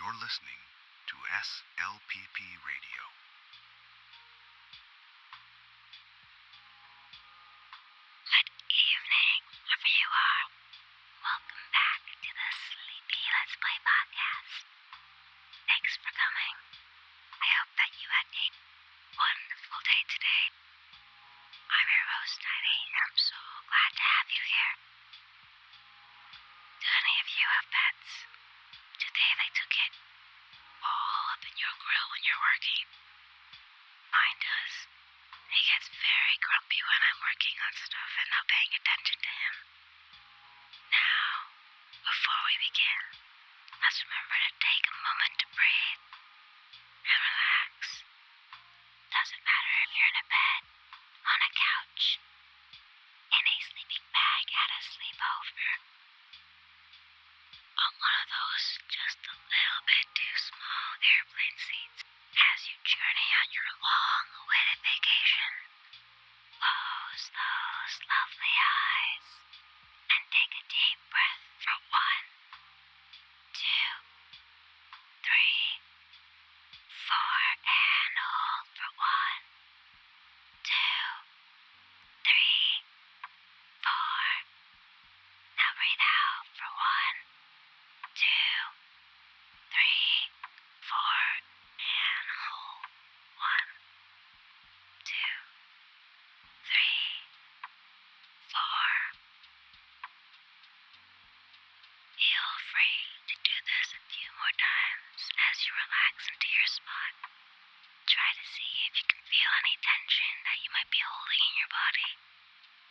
You're listening to SLPP Radio. Good evening, wherever you are. Welcome back to the Sleepy Let's Play podcast. Thanks for coming. I hope that you had a wonderful day today. I'm your host, Tiny, and I'm so glad to have you here. Do any of you have pets? Do they like to get all up in your grill when you're working? Mine does. He gets very grumpy when I'm working on stuff and not paying attention to him. Now, before we begin, let's remember to take a moment to breathe and relax. Doesn't matter if you're in a bed, on a couch, in a sleeping bag at a sleepover, on one of those just a little bit too small airplane seats as you journey on your long-awaited vacation. Close those lovely eyes and take a deep breath for 1, 2, 3, 4, and hold for 1, 2, 3, 4. Now breathe out for 1, 2, 3, 4, and hold. 1, 2, 3, 4. Feel free to do this a few more times as you relax into your spot. Try to see if you can feel any tension that you might be holding in your body,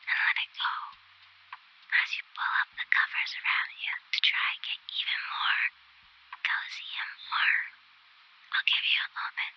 and let it go as you pull up the covers around you to try and get even more cozy and warm. I'll give you a moment.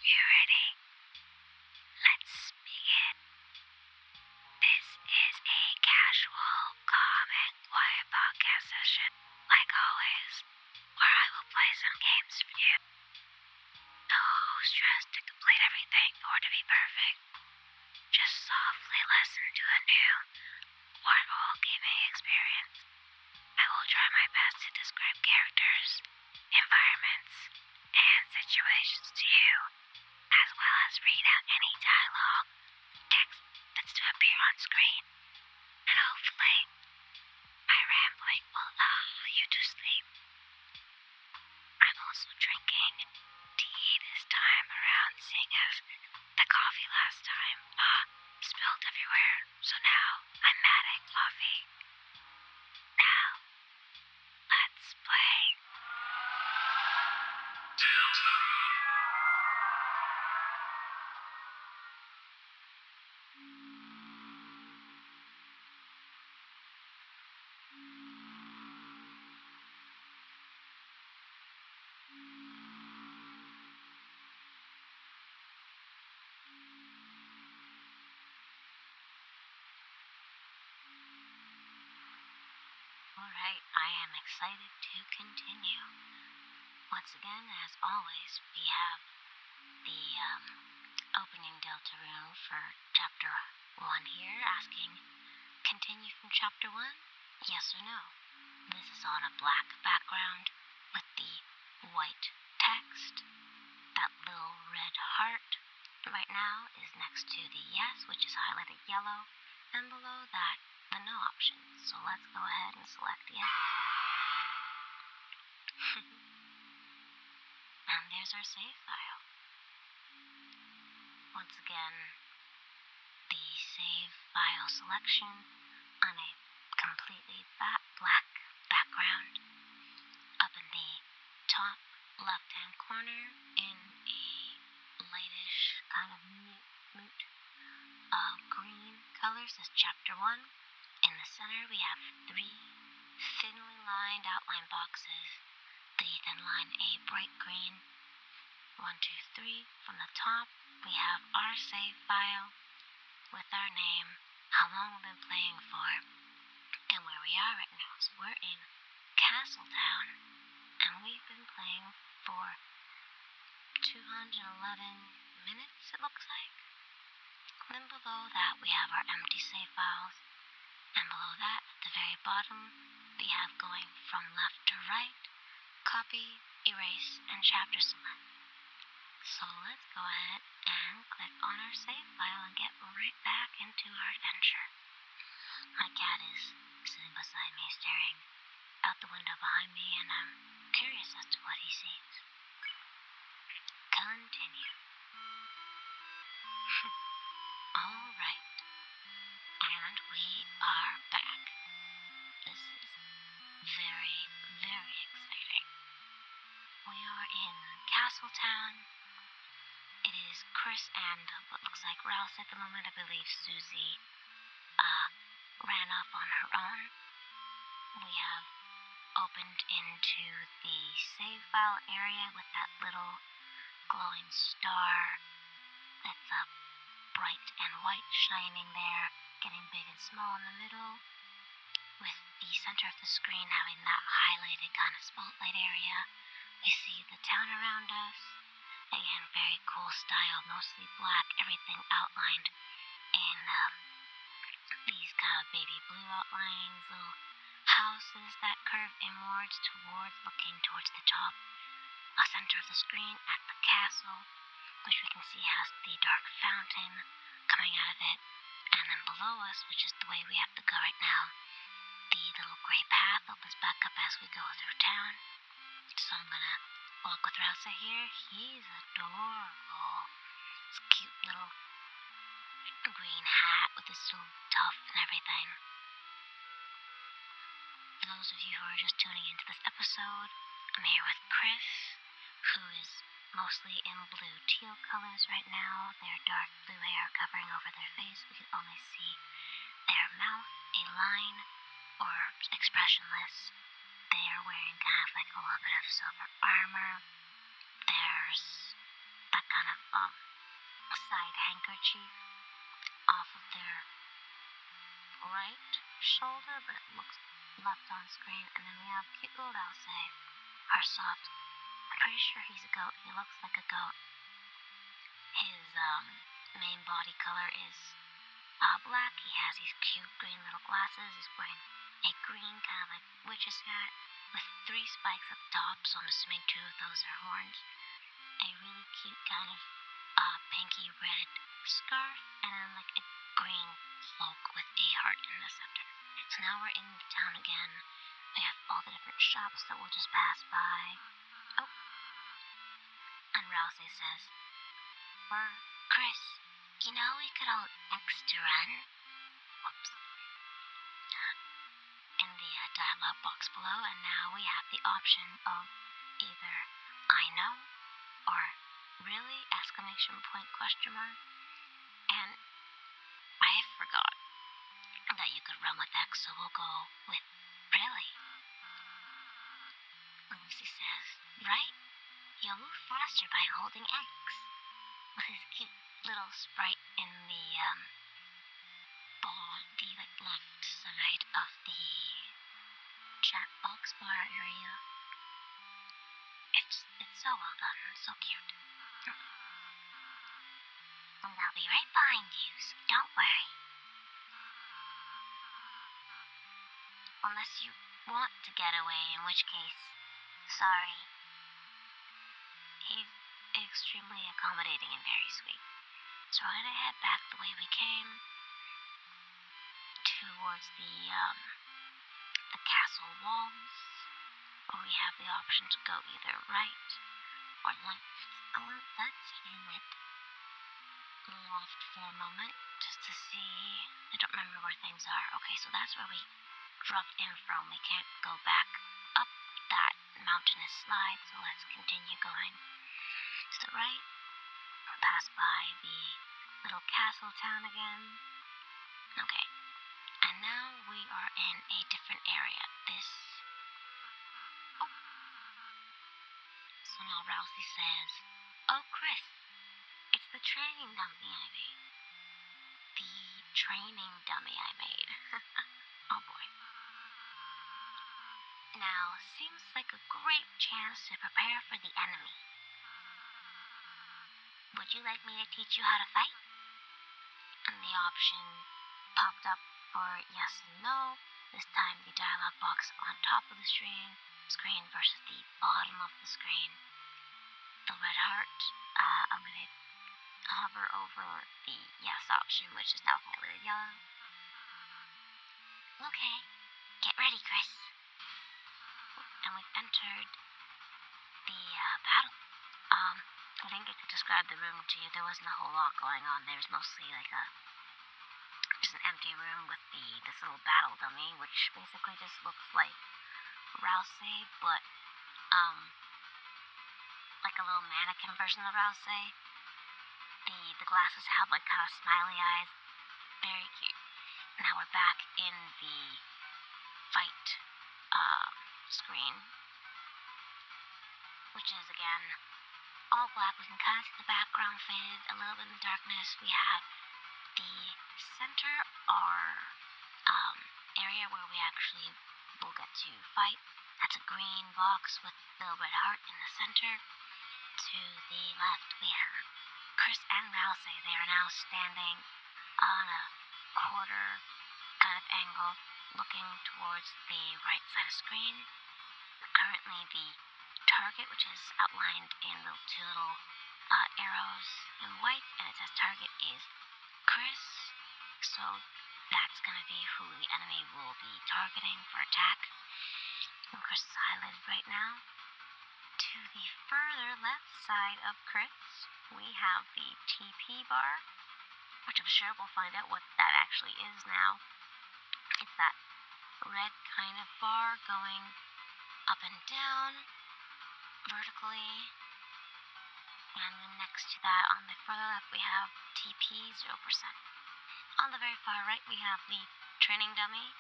You ready? Let's begin. This is a casual, calm, and quiet podcast session, like always, where I will play some games for you. No stress to complete everything or to be perfect. Just softly listen to a new, wonderful gaming experience. I will try my best to describe characters, environments, and situations to you, as well as read out any dialogue, text that's to appear on screen. And hopefully, my rambling will lull you to sleep. I'm also drinking tea this time around, seeing as the coffee last time spilled everywhere, so now I'm mad at coffee. Now, let's play. Alright, I am excited to continue. Once again, as always, we have the opening Deltarune for Chapter 1 here, asking, continue from Chapter 1? Yes or no? This is on a black background with the white text. That little red heart right now is next to the yes, which is highlighted yellow, and below that, the no option. So let's go ahead and select yes. And there's our save file. Once again, the save file selection on a completely black background. Up in the top left-hand corner in a lightish kind of moot green colors is chapter 1. In the center we have 3 thinly lined outline boxes. The thin line a bright green. 1, 2, 3. From the top we have our save file with our name, how long we've been playing for, and where we are right now. So we're in Castletown, and we've been playing for 211 minutes, it looks like. Then below that we have our empty save files, and below that, at the very bottom, we have going from left to right, copy, erase, and chapter select. So let's go ahead and click on our save file and get right back into our adventure. My cat is sitting beside me, staring out the window behind me, and I'm curious as to what he sees. Continue. Alright. And we are back. This is very, very exciting. We are in Castletown. It is Chris and what looks like Rouse at the moment. I believe Susie ran off on her own. We have opened into the save file area with that little glowing star that's bright and white shining there, getting big and small in the middle, with the center of the screen having that highlighted kind of spotlight area. We see the town around us. Again, very cool style, mostly black, everything outlined in these kind of baby blue outlines, little houses that curve inwards looking towards the top. Center of the screen at the castle, which we can see has the dark fountain coming out of it. And then below us, which is the way we have to go right now, the little gray path opens back up as we go through town. So I'm gonna walk with Rousa here. He's adorable. This cute little green hat with his little tuff and everything. For those of you who are just tuning into this episode, I'm here with Chris, who is mostly in blue teal colors right now. Their dark blue hair covering over their face. We can only see their mouth, a line, or expressionless. They are wearing kind of like a little bit of silver armor. There's that kind of side handkerchief off of their right shoulder, but it looks left on screen. And then we have cute little Elsie, our soft. I'm pretty sure he's a goat. He looks like a goat. His main body color is black. He has these cute green little glasses. He's wearing a green kind of like witch's hat with 3 spikes at the top, so I'm assuming 2 of those are horns. A really cute kind of pinky red scarf, and then like a green cloak with a heart in the center. So now we're in the town again. We have all the different shops that we'll just pass by. Oh, and Rousey says, Chris, you know we could all extra run. Whoops. In the dialog box below, and now we have the option of either I know or really exclamation point question mark. And I forgot that you could run with X, so we'll go with really. Lucy says, right? You'll move faster by holding X. With his cute little sprite in the left side of the chat box bar area. It's so well done, so cute. And I'll be right behind you, so don't worry. Unless you want to get away, in which case, sorry. He's extremely accommodating and very sweet. So we're gonna head back the way we came towards the castle walls, where we have the option to go either right or left. Let's hit left for a moment just to see. I don't remember where things are. Okay, so that's where we dropped in from. We can't go back up that mountainous slide, so let's continue going to the right. Pass by the little castle town again. Okay, and now we are in a different area. So now Rousey says, "Oh, Chris, it's the training dummy I made." The training dummy I made. Oh boy. Now, seems like a great chance to prepare for the enemy. Would you like me to teach you how to fight? And the option popped up for yes and no. This time the dialog box on top of the screen versus the bottom of the screen. The red heart, I'm going to hover over the yes option, which is now highlighted yellow. Okay, get ready, Chris. And we've entered the battle. I didn't get to describe the room to you. There wasn't a whole lot going on. There was mostly like just an empty room with this little battle dummy, which basically just looks like Rousey, but like a little mannequin version of Rousey. The glasses have like kind of smiley eyes. Very cute. Now we're back in the fight screen, which is again all black. We can kind of see the background faded a little bit in the darkness. We have the center area where we actually will get to fight. That's a green box with the red heart in the center. To the left we have Chris and Rousey. They are now standing on a quarter kind of angle looking towards the right side of the screen. Currently the target, which is outlined in the two little arrows in white, and it says target is Chris, so that's going to be who the enemy will be targeting for attack. And Chris is highlighted right now. To the further left side of Chris, we have the TP bar, which I'm sure we'll find out what that actually is now. It's that red kind of bar going up and down vertically. And then next to that, on the further left, we have TP 0%. On the very far right, we have the training dummy.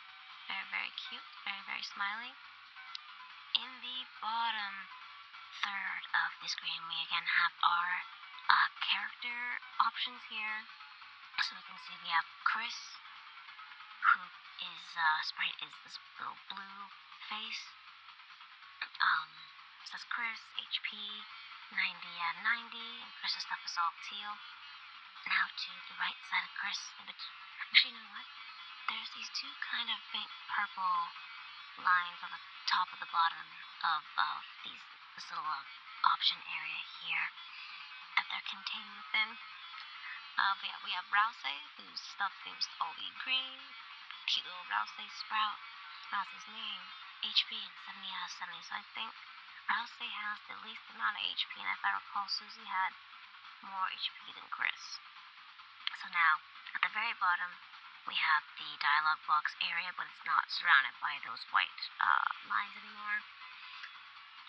Very, very cute. Very, very smiley. In the bottom third of the screen, we again have our character options here. So we can see we have Chris, who is sprite is this little blue face. Says Chris, HP 90 out of 90, and Chris's stuff is all teal. Now to the right side of Chris, actually, you know what? There's these two kind of faint purple lines on the top of the bottom of this little option area here that they're contained within. But yeah, we have Rousey, whose stuff seems to all be green. Cute little Rousey sprout. Rousey's name, HP, and 70 out of 70. So I think Rousey has the least amount of HP, and if I recall, Susie had more HP than Chris. So now, at the very bottom, we have the dialog box area, but it's not surrounded by those white lines anymore.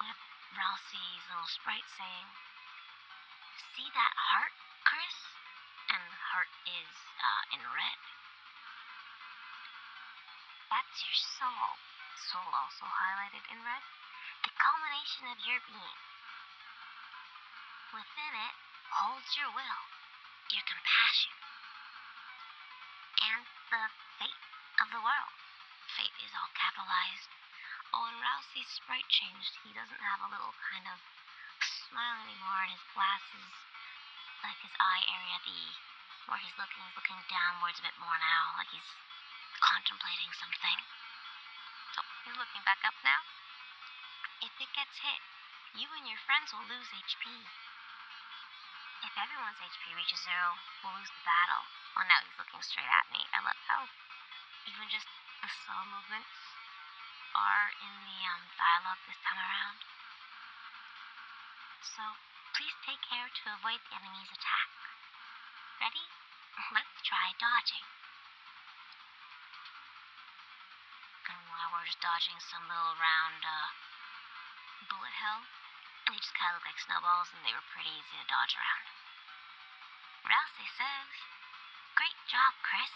We have Rousey's little sprite saying, "See that heart, Chris?" And the heart is in red. That's your soul. Soul also highlighted in red. The culmination of your being. Within it holds your will, your compassion, and the fate of the world. Fate is all capitalized. Oh, and Rousey's sprite changed. He doesn't have a little kind of smile anymore, and his glasses, like his eye area, where he's looking downwards a bit more now, like he's contemplating something. So he's looking back up now. If it gets hit, you and your friends will lose HP. If everyone's HP reaches 0, we'll lose the battle. Well, now he's looking straight at me. I love how even just the slow movements are in the dialogue this time around. So please take care to avoid the enemy's attack. Ready? Let's try dodging. And while we're just dodging some little round bullet hell. They just kind of looked like snowballs, and they were pretty easy to dodge around. Rousey says, "Great job, Chris.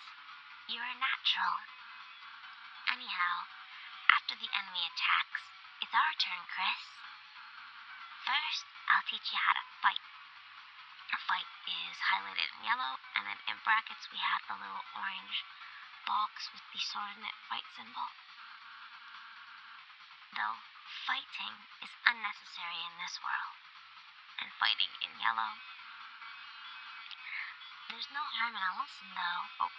You're a natural." Anyhow, after the enemy attacks, it's our turn, Chris. First, I'll teach you how to fight. A fight is highlighted in yellow, and then in brackets we have the little orange box with the sword in it fight symbol. Though fighting is unnecessary in this world, and fighting in yellow. There's no harm in a lesson, though. Oh,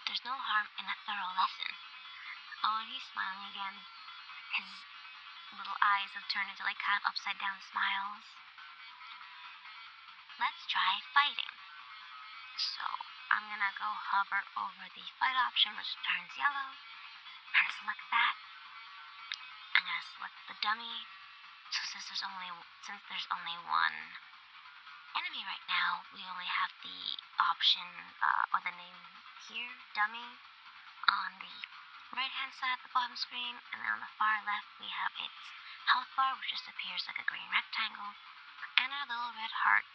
there's no harm in a thorough lesson. Oh, and he's smiling again. His little eyes have turned into like kind of upside down smiles. Let's try fighting. So I'm gonna go hover over the fight option, which turns yellow, and select that. I'm gonna select the dummy. So since there's only one enemy right now, we only have the option or the name here, dummy, on the right-hand side of the bottom screen, and then on the far left we have its health bar, which just appears like a green rectangle, and our little red heart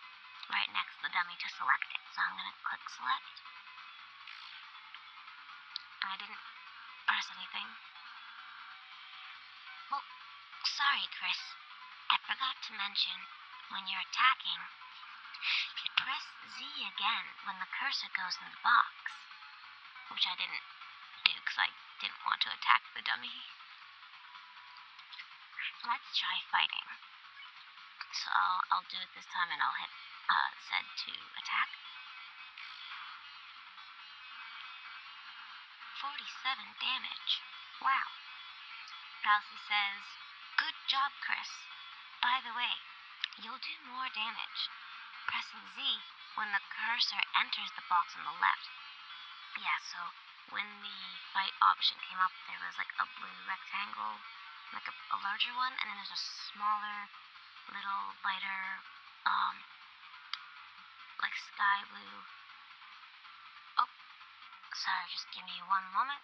right next to the dummy to select it. So I'm gonna click select. And I didn't press anything. Well, sorry, Chris. I forgot to mention, when you're attacking, press Z again when the cursor goes in the box, which I didn't do because I didn't want to attack the dummy. Let's try fighting. So I'll do it this time, and I'll hit Z to attack. 47 damage. Wow. Rousey says, "Good job, Chris. By the way, you'll do more damage pressing Z when the cursor enters the box on the left." Yeah, so when the fight option came up, there was like a blue rectangle, like a larger one, and then there's a smaller, little, lighter, like sky blue. Oh, sorry, just give me one moment.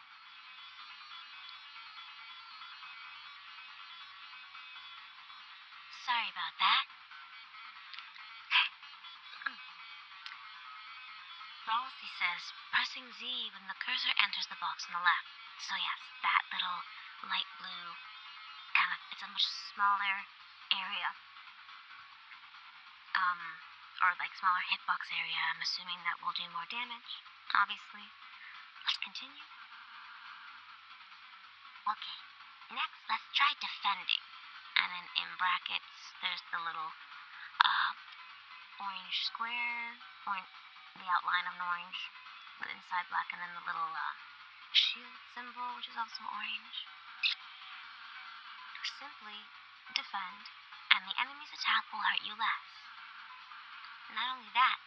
Sorry about that. Rousey says, pressing Z when the cursor enters the box on the left. So yes, that little light blue it's a much smaller area. Or like smaller hitbox area. I'm assuming that will do more damage, obviously. Let's continue. Okay, next let's try defending. And then in brackets, there's the little orange square, the outline of an orange, the inside black, and then the little shield symbol, which is also orange. Simply defend, and the enemy's attack will hurt you less. Not only that,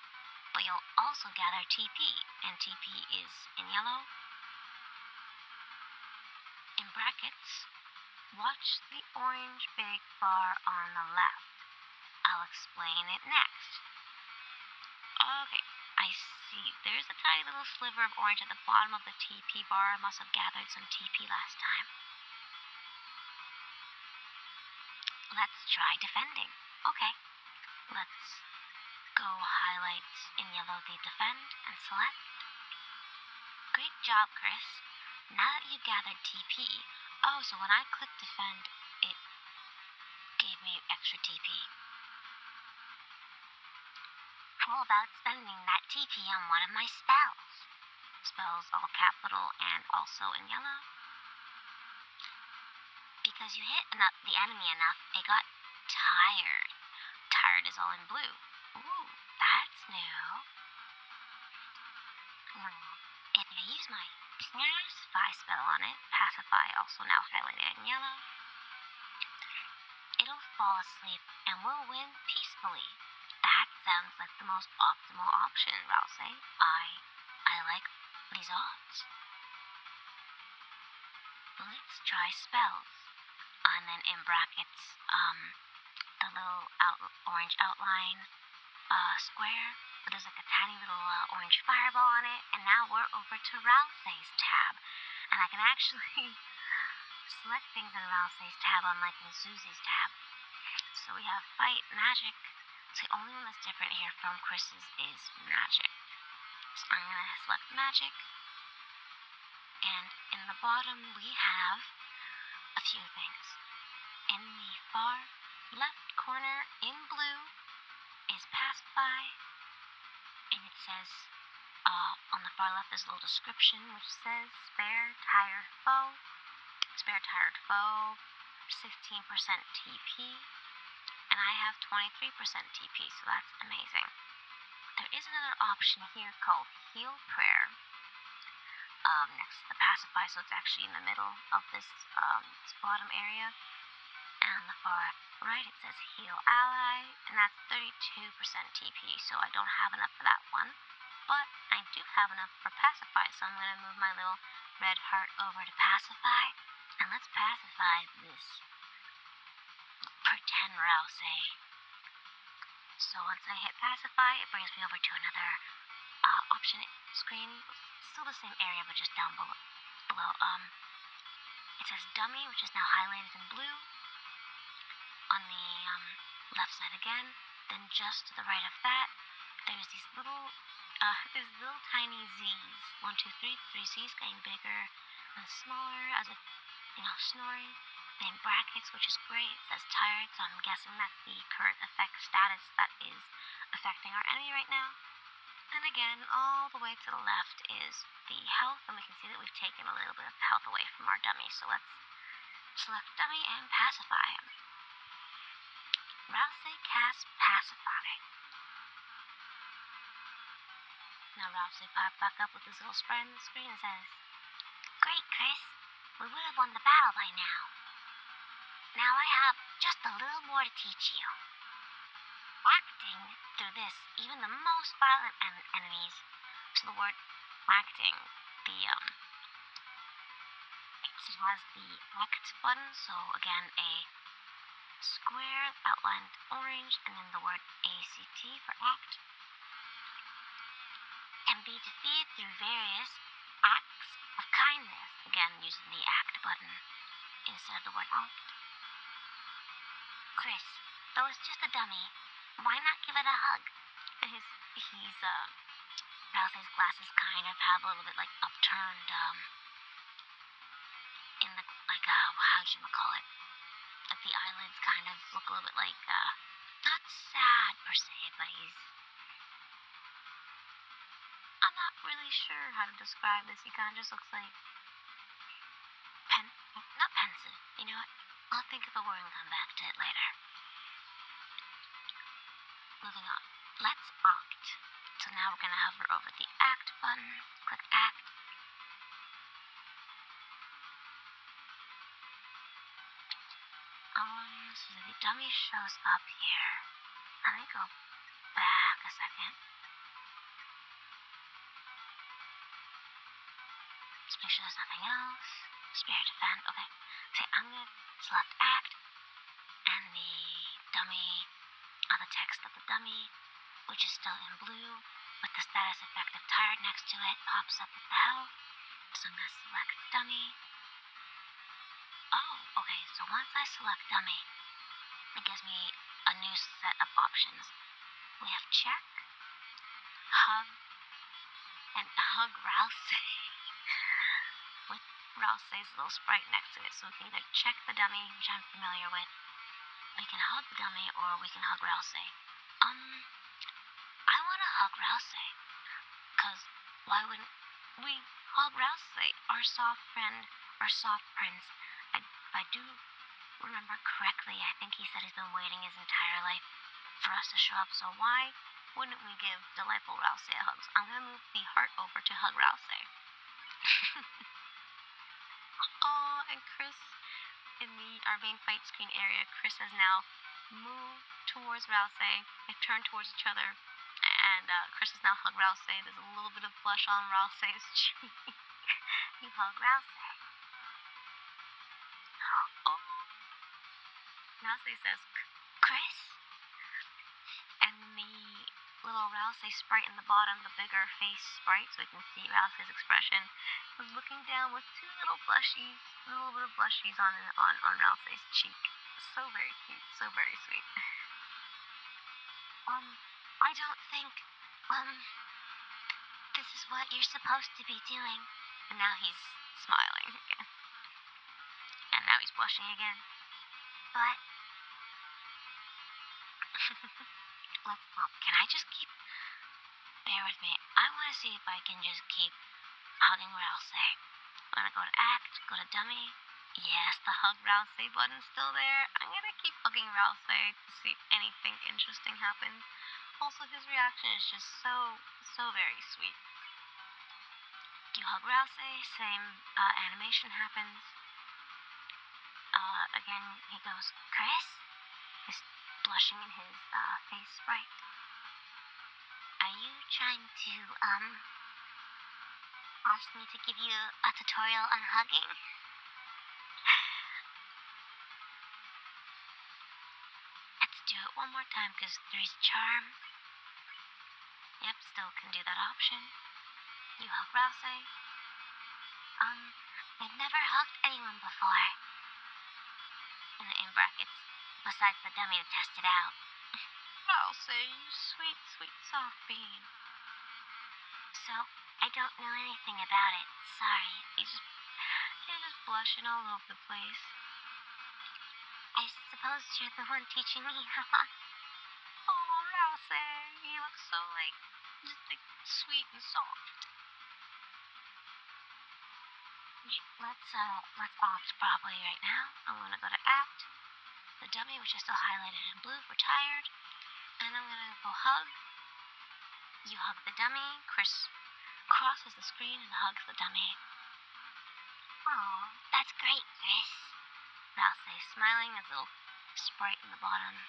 but you'll also gather TP, and TP is in yellow. In brackets, watch the orange big bar on the left. I'll explain it next. Okay, I see. There's a tiny little sliver of orange at the bottom of the TP bar. I must have gathered some TP last time. Let's try defending. Okay, let's go highlight in yellow the defend and select. Great job, Chris. Now that you've gathered TP, so when I clicked defend, it gave me extra TP. How about spending that TP on one of my spells? Spells all capital and also in yellow. Because you hit the enemy enough, it got tired. Tired is all in blue. Ooh, that's new. If I use my Pacify spell on it, Pacify also now highlighted in yellow, it'll fall asleep and we'll win peacefully. That sounds like the most optimal option, Rousey. I like these odds. Let's try spells. And then in brackets, the little orange outline square. There's like a tiny little orange fireball on it. And now we're over to Rousey's tab. And I can actually select things in Rousey's tab unlike in Susie's tab. so we have fight, magic. So the only one that's different here from Chris's is magic. So I'm going to select magic. And in the bottom we have a few things. In the far left corner in blue is pacify. And it says, on the far left is a little description which says spare tired foe. Spare tired foe, 16% TP. And I have 23% TP, so that's amazing. There is another option here called Heal Prayer. Next to the Pacify, so it's actually in the middle of this bottom area. And on the far right it says Heal Ally, and that's 32% TP, so I don't have enough for that one. But I do have enough for Pacify, so I'm going to move my little red heart over to Pacify. And let's pacify this pretend Rousey. So once I hit pacify, it brings me over to another option screen. Still the same area, but just down below. It says dummy, which is now highlighted in blue. On the left side again. Then just to the right of that, there's these little tiny Z's. 1, 2, 3. 3 Z's getting bigger and smaller as if, snoring. Then brackets, which is great. It says tired, so I'm guessing that's the current effect status that is affecting our enemy right now. Then again, all the way to the left is the health, and we can see that we've taken a little bit of health away from our dummy. So let's select dummy and pacify him. Rousey cast pacify. Now Rousey popped back up with his little spread on the screen and says, "Great, Chris. We would have won the battle by now. Now I have just a little more to teach you. Acting through this, even the most violent enemies." So the word acting, it has the act button, so again a square outlined orange, and then the word ACT for act. Can be defeated through various acts of kindness, again using the act button instead of the word act. Chris, though it's just a dummy, why not give it a hug? Rousey's glasses kind of have a little bit like upturned, in the, like, call it? Like the eyelids kind of look a little bit like, not sad per se, but I'm not really sure how to describe this. He kind of just looks like, not pensive, you know what? I'll think of a word and come back to it later. Moving on. Let's act. So now we're going to hover over the act button, click act. So the dummy shows up here. Let me go back a second. Just make sure there's nothing else. Spirit defend. Okay. So I'm going to select act, and the dummy, the text of the dummy, which is still in blue, with the status effect of tired next to it, pops up with the health. So I'm going to select dummy. Oh, okay, so once I select dummy, it gives me a new set of options. We have check, hug, and hug Rousey with Rousey's little sprite next to it. So we can either check the dummy, which I'm familiar with, we can hug the dummy, or we can hug Rousey. I want to hug Rousey, because why wouldn't we hug Rousey, our soft friend, our soft prince? If I do remember correctly, I think he said he's been waiting his entire life for us to show up, so why wouldn't we give delightful Rousey a hug? So I'm going to move the heart over to hug Rousey. Oh, and Chris, in our main fight screen area, Chris has now moved towards Rousey. They turn towards each other, and Chris has now hugged Rousey. There's a little bit of blush on Rousey's cheek. He hugged Rousey. Oh, Rousey says, "Chris?" And the little Rousey sprite in the bottom, the bigger face sprite, so we can see Rousey's expression, is looking down with two little blushies, a little bit of blushies on Rousey's cheek. So very cute, so very sweet. I don't think, this is what you're supposed to be doing. And now he's smiling again. And now he's blushing again. But, let's stop. Can I just keep, bear with me. I want to see if I can just keep hugging Rouse. I'm gonna go to act, go to dummy. Yes, the hug Rouse button's still there. I'm gonna keep hugging Rouse to see if anything interesting happens. Also, his reaction is just so very sweet. You hug Rouse, same animation happens. Again, he goes, Chris? He's blushing in his face sprite. Are you trying to, ask me to give you a tutorial on hugging? Let's do it one more time, because 3's charm. Yep, still can do that option. You hug Rouse. I've never hugged anyone before. And in brackets, besides the dummy to test it out. Rouse, you sweet, sweet soft bean. So, I don't know anything about it. Sorry. You're just blushing all over the place. I suppose you're the one teaching me, huh? Oh, Rouse, you look so, just, sweet and soft. Let's opt properly right now. I'm gonna go to act. The dummy, which is still highlighted in blue for tired. And I'm gonna go hug. You hug the dummy. Chris crosses the screen and hugs the dummy. Oh, that's great, Chris. Rouse smiling, his little sprite in the bottom.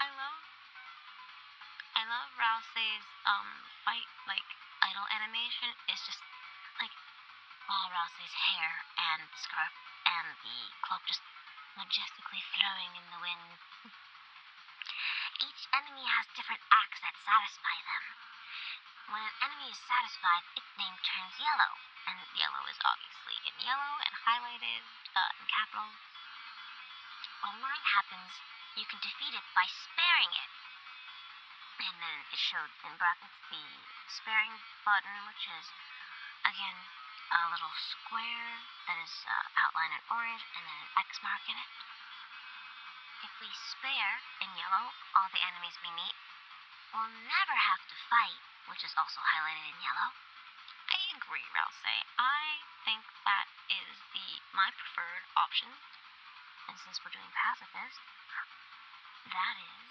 I love Rouse's fight idle animation. It's just all Rouse's hair and the scarf and the cloak just majestically flowing in the wind. Each enemy has different acts that satisfy them. When an enemy is satisfied, its name turns yellow, and yellow is obviously in yellow and highlighted in capitals. When mine happens, you can defeat it by sparing it. And then it showed in brackets the sparing button, which is, again, a little square that is outlined in orange and then an X mark in it. If we spare in yellow all the enemies we meet, we'll never have to fight, which is also highlighted in yellow. I agree, Rouse. I think that is my preferred option. And since we're doing pacifist, that is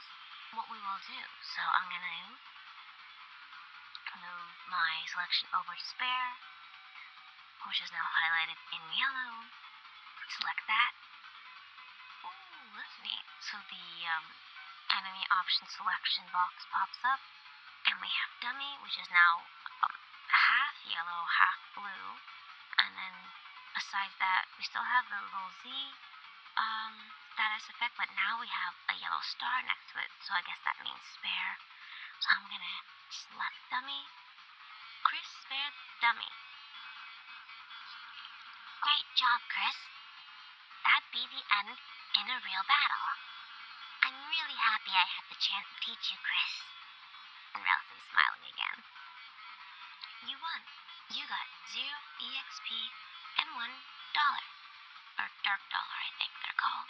what we will do. So I'm going to move my selection over to spare, which is now highlighted in yellow. Select that. Ooh, that's neat. So the enemy option selection box pops up, and we have dummy, which is now half yellow, half blue, and then besides that, we still have the little Z status effect, but now we have a yellow star next to it, so I guess that means spare. So I'm gonna select dummy. Chris spared dummy. Great job, Chris. That'd be the end in a real battle. I'm really happy I had the chance to teach you, Chris. And Rouse is smiling again. You won. You got 0 EXP and $1. Or Dark Dollar, I think they're called.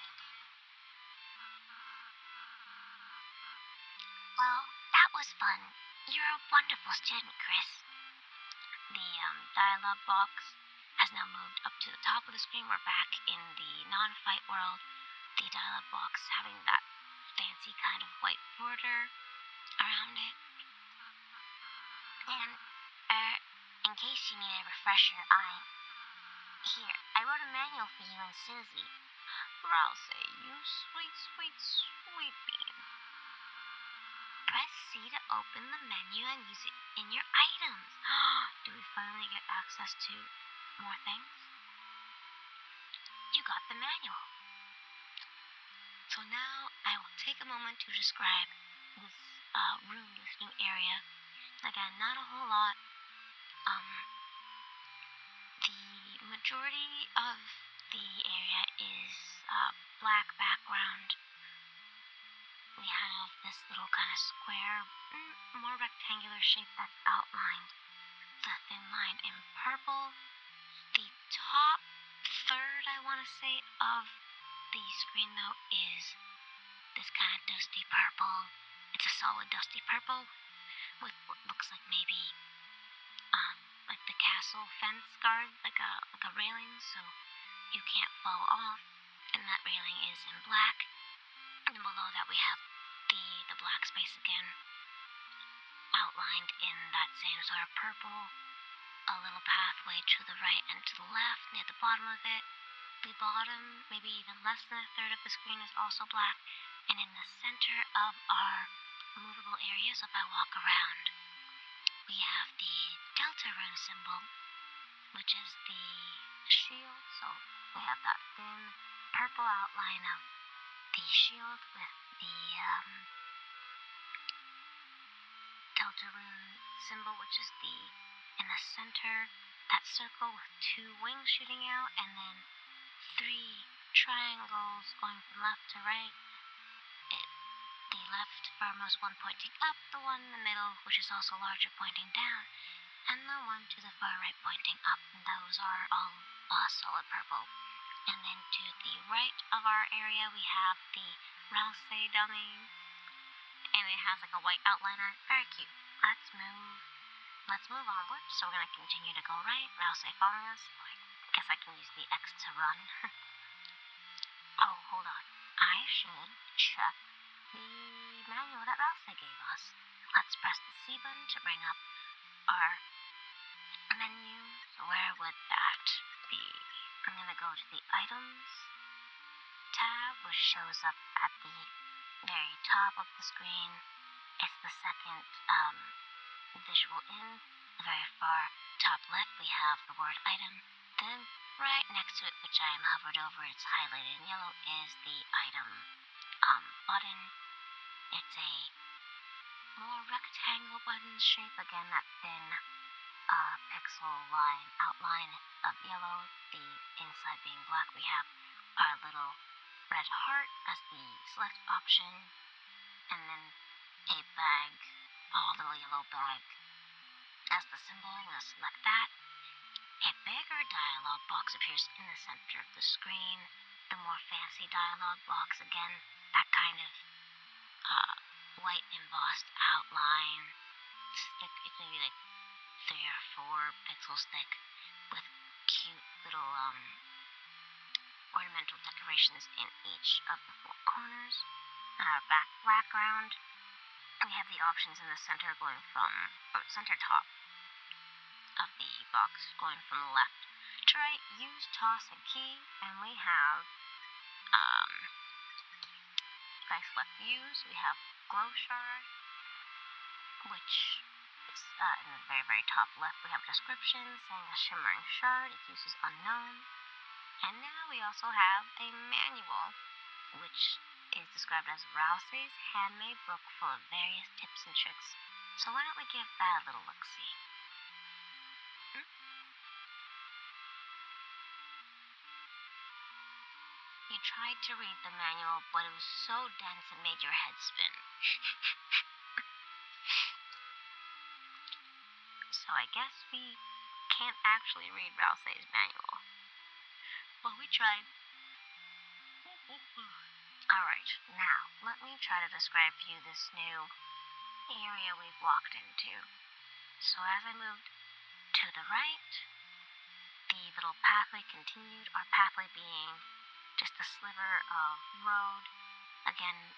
Well, that was fun. You're a wonderful student, Chris. The dialogue box has now moved up to the top of the screen. We're back in the non-fight world. The dialogue box having that fancy kind of white border around it. And, in case you need a refresher, here, I wrote a manual for you and Susie. Rouse, you sweet, sweet, sweet bean. Press C to open the menu and use it in your items. Do we finally get access to more things? You got the manual. So now I will take a moment to describe this room, this new area. Again, not a whole lot. The majority of the area is black background. We have this little kind of square, more rectangular shape that's outlined, the thin line in purple. The top third, I want to say, of the screen though is this kind of dusty purple. It's a solid dusty purple with what looks like maybe like the castle fence guard, like a railing, so you can't fall off. And that railing is in black. And then below that we have the black space again, outlined in that same sort of purple. A little pathway to the right and to the left near the bottom of it. The bottom, maybe even less than a third of the screen, is also black. And in the center of our movable area, so if I walk around, we have the Deltarune symbol, which is the shield. So we have that thin purple outline of the shield with the Deltarune symbol, which is in the center, that circle with 2 wings shooting out, and then 3 triangles going from left to right. The left farmost one pointing up, the one in the middle, which is also larger, pointing down, and the one to the far right pointing up, and those are all solid purple. And then to the right of our area, we have the Rouse dummy, and it has like a white outline on it. Very cute. Let's move onward. So we're gonna continue to go right. Rouse following us. I guess I can use the X to run. Oh, hold on. I should check the manual that Rouse gave us. Let's press the C button to bring up our menu. So where would that be? I'm gonna go to the items tab, which shows up at the very top of the screen. It's the second visual in. The very far top left, we have the word item. Then right next to it, which I am hovered over, it's highlighted in yellow, is the item button. It's a more rectangle button shape. Again, that thin pixel line outline of yellow. The inside being black. We have our little red heart as the select option, and then a bag, a little yellow bag as the symbol. I'm going to select that. A bigger dialog box appears in the center of the screen. The more fancy dialog box, again, that kind of white embossed outline. It's maybe like 3 or 4 pixels thick with cute little ornamental decorations in each of the 4 corners. Our background, we have the options in the center going from, or center top of the box going from left to right. Use, toss, and key, and we have, if I select use, we have glow shard, which is in the very, very top left. We have a description saying a shimmering shard, its use is unknown. And now we also have a manual, which is described as Rouse's handmade book full of various tips and tricks. So why don't we give that a little look-see? You tried to read the manual, but it was so dense it made your head spin. So I guess we can't actually read Rouse's manual. Well, we tried. Alright, now let me try to describe for you this new area we've walked into. So as I moved to the right, the little pathway continued, our pathway being just a sliver of road. Again,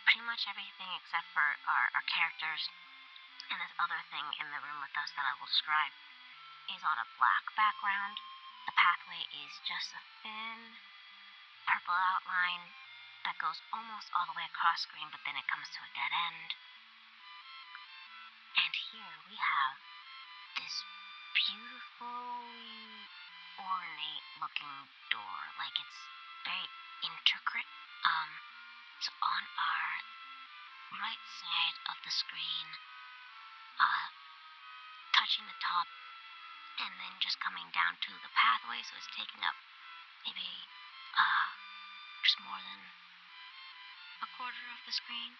pretty much everything except for our characters and this other thing in the room with us that I will describe is on a black background. The pathway is just a thin purple outline that goes almost all the way across screen, but then it comes to a dead end. And here we have this beautifully ornate looking door, like it's very intricate. So on our right side of the screen, touching the top and then just coming down to the pathway, so it's taking up maybe just more than a quarter of the screen,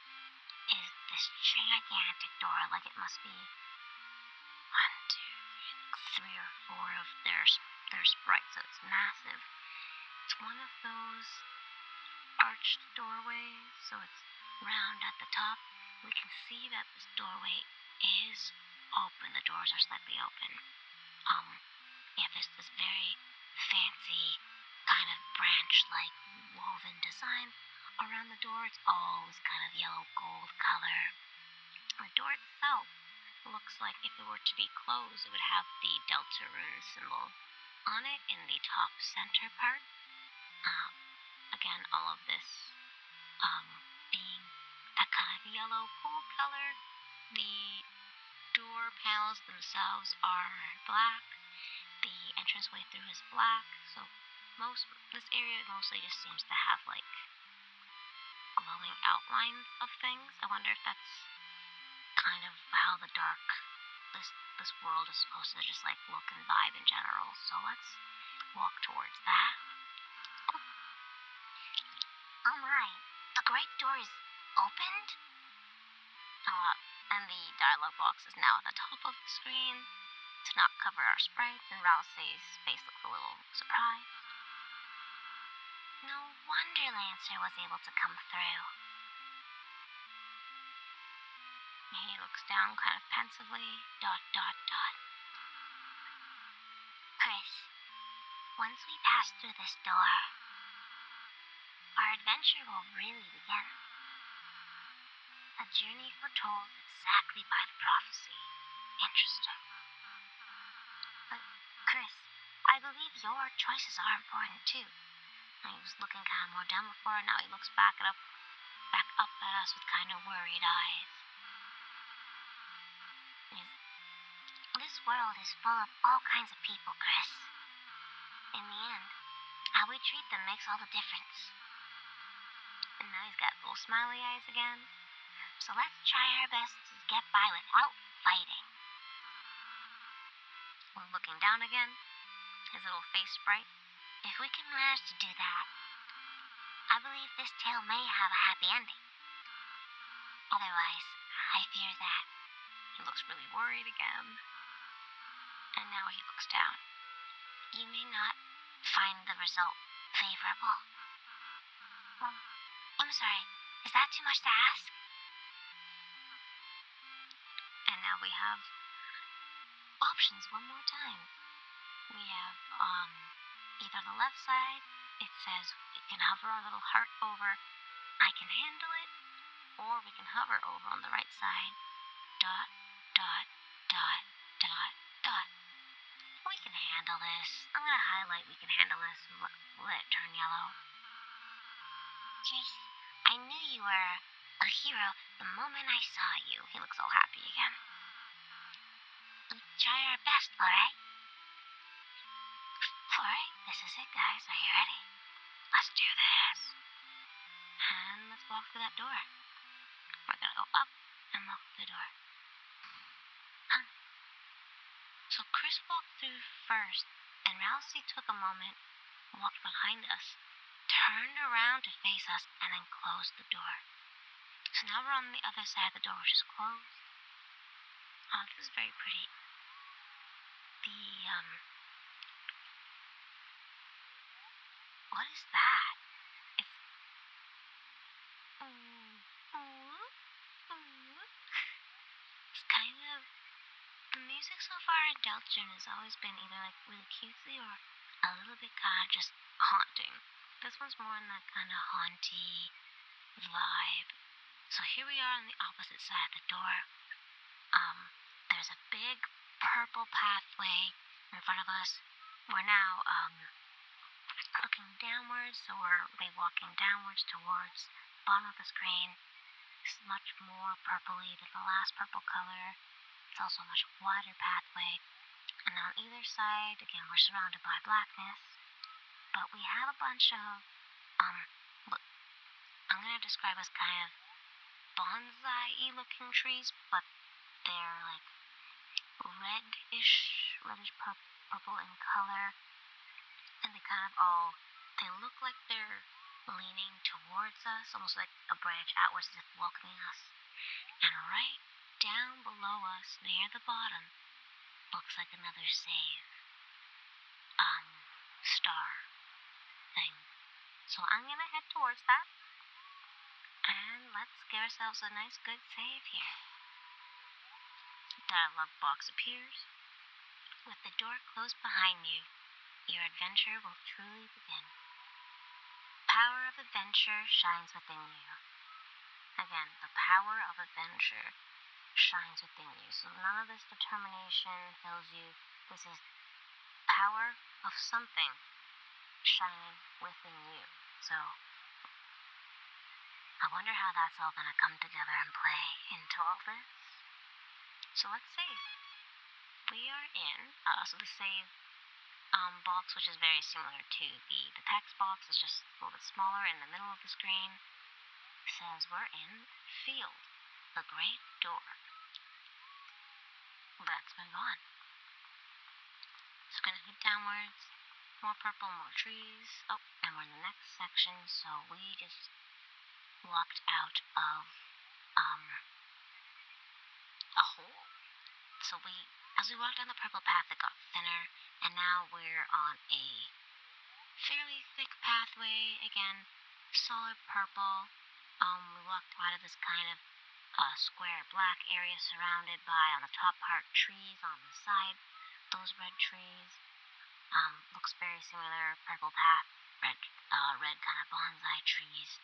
is this gigantic door. Like it must be one, two, three or four of their sprites, so it's massive. It's one of those arched doorways, so it's round at the top. We can see that this doorway is open. The doors are slightly open. Yeah, there's this very fancy kind of branch-like woven design around the door. It's all this kind of yellow gold color. The door itself looks like if it were to be closed, it would have the Deltarune symbol on it in the top center part. Again, all of this being that kind of yellow gold color. The door panels themselves are black. The entranceway through is black. So this area mostly just seems to have like glowing outlines of things. I wonder if that's kind of how the dark this world is supposed to just like look and vibe in general. So let's walk towards that. Oh my, the great door is opened? And the dialogue box is now at the top of the screen to not cover our sprites, and Rousey's face looks a little surprised. No wonder Lancer was able to come through. He looks down kind of pensively, ... Chris, once we pass through this door, our adventure will really begin. A journey foretold exactly by the prophecy. Interesting. But, Chris, I believe your choices are important too. He was looking kind of more down before, and now he looks back up at us with kind of worried eyes. This world is full of all kinds of people, Chris. In the end, how we treat them makes all the difference. And now he's got little smiley eyes again. So let's try our best to get by without fighting. Looking down again, his little face bright. If we can manage to do that, I believe this tale may have a happy ending. Otherwise, I fear that. He looks really worried again. And now he looks down. You may not find the result favorable. Well, I'm sorry, is that too much to ask? And now we have options one more time. We have either the left side, it says we can hover our little heart over, I can handle it, or we can hover over on the right side, ... We can handle this. I'm gonna highlight we can handle this and let it turn yellow. Chris, I knew you were a hero the moment I saw you. He looks all happy again. We'll try our best, alright? Alright, this is it, guys. Are you ready? Let's do this. And let's walk through that door. We're gonna go up and walk through the door. So Chris walked through first, and Rousey took a moment, walked behind us, turned around to face us, and then closed the door. So now we're on the other side of the door, which is closed. Oh, this is very pretty. What is that? It's kind of, the music so far in Deltarune has always been either like really cutesy or a little bit kind of just haunting. This one's more in that kind of haunty vibe. So here we are on the opposite side of the door. There's a big purple pathway in front of us. We're now looking downwards, so we're walking downwards towards the bottom of the screen. This is much more purpley than the last purple color. It's also a much wider pathway. And on either side, again, we're surrounded by blackness. But we have a bunch of, what I'm going to describe as kind of bonsai-y looking trees, but they're like reddish purple in color. And they kind of all They look like they're leaning towards us, almost like a branch outwards as if welcoming us. And right down below us, near the bottom, looks like another save. Star thing. So I'm gonna head towards that. And let's give ourselves a nice good save here. Dialog box appears. With the door closed behind you, your adventure will truly begin. Power of adventure shines within you. Again, the power of adventure shines within you. So none of this determination fills you. This is power of something shining within you. So I wonder how that's all gonna come together and play into all this. So let's save. We are in, so the save box, which is very similar to the text box, is just a little bit smaller in the middle of the screen, says we're in Field, the Great Door. Let's move on. Just gonna head downwards, more purple, more trees. Oh, and we're in the next section, so we just walked out of a hole. So as we walked down the purple path, it got thinner, and now we're on a fairly thick pathway. Again, solid purple. We walked out of this kind of square black area surrounded by, on the top part, trees on the side. Those red trees. Looks very similar. Purple path, red kind of bonsai trees.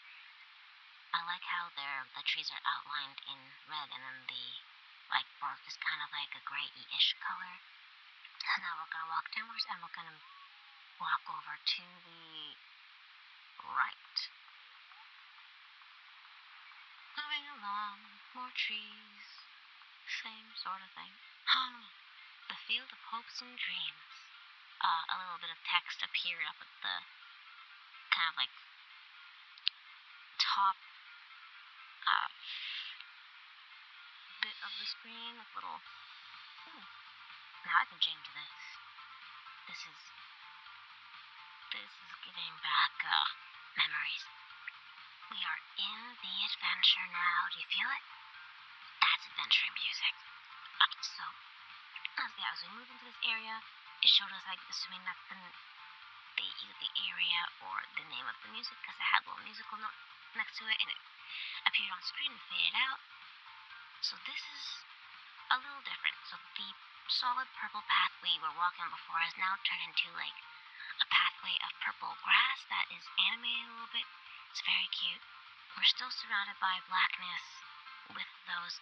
I like how the trees are outlined in red, and then the bark is kind of like a gray-ish color. And now we're gonna walk downwards, and we're gonna walk over to the right. Moving along, more trees, same sort of thing. The Field of Hopes and Dreams. A little bit of text appeared up at the kind of top bit of the screen with little. Now I can jam to this. This is giving back memories. We are in the adventure now. Do you feel it? That's adventure music. So as we move into this area, it showed us, assuming that's either the area or the name of the music, because it had a little musical note next to it, and it appeared on screen and faded out. So this is a little different. So the solid purple path we were walking on before has now turned into a pathway of purple grass that is animated a little bit. It's very cute. We're still surrounded by blackness with those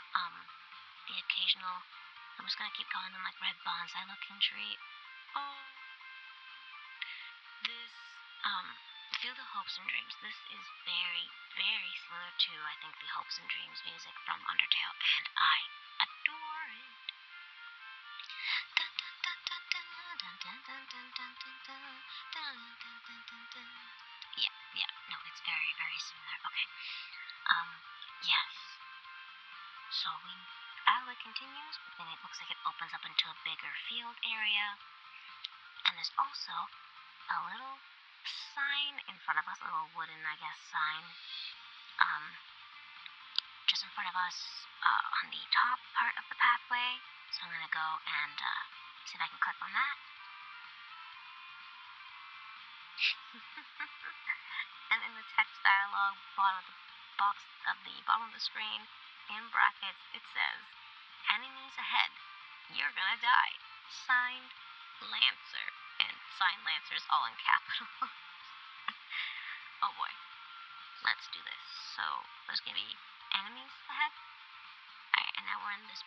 the occasional, I'm just gonna keep calling them red bonsai looking tree. Oh, this Field of Hopes and Dreams. This is very, very similar to, I think, the Hopes and Dreams music from Undertale, and I adore it. Yeah, no, it's very, very similar. Okay. Yes. So it continues, but then it looks like it opens up into a bigger field area. And there's also a little sign in front of us, a little wooden, sign, just in front of us, on the top part of the pathway. So I'm gonna go and see if I can click on that. And in the text dialog, bottom of the screen, in brackets, it says, "Enemies ahead. You're gonna die. Signed, Lancer." And signed Lancers all in capitals. Oh boy. Let's do this. So there's gonna be enemies ahead. Alright, and now we're in this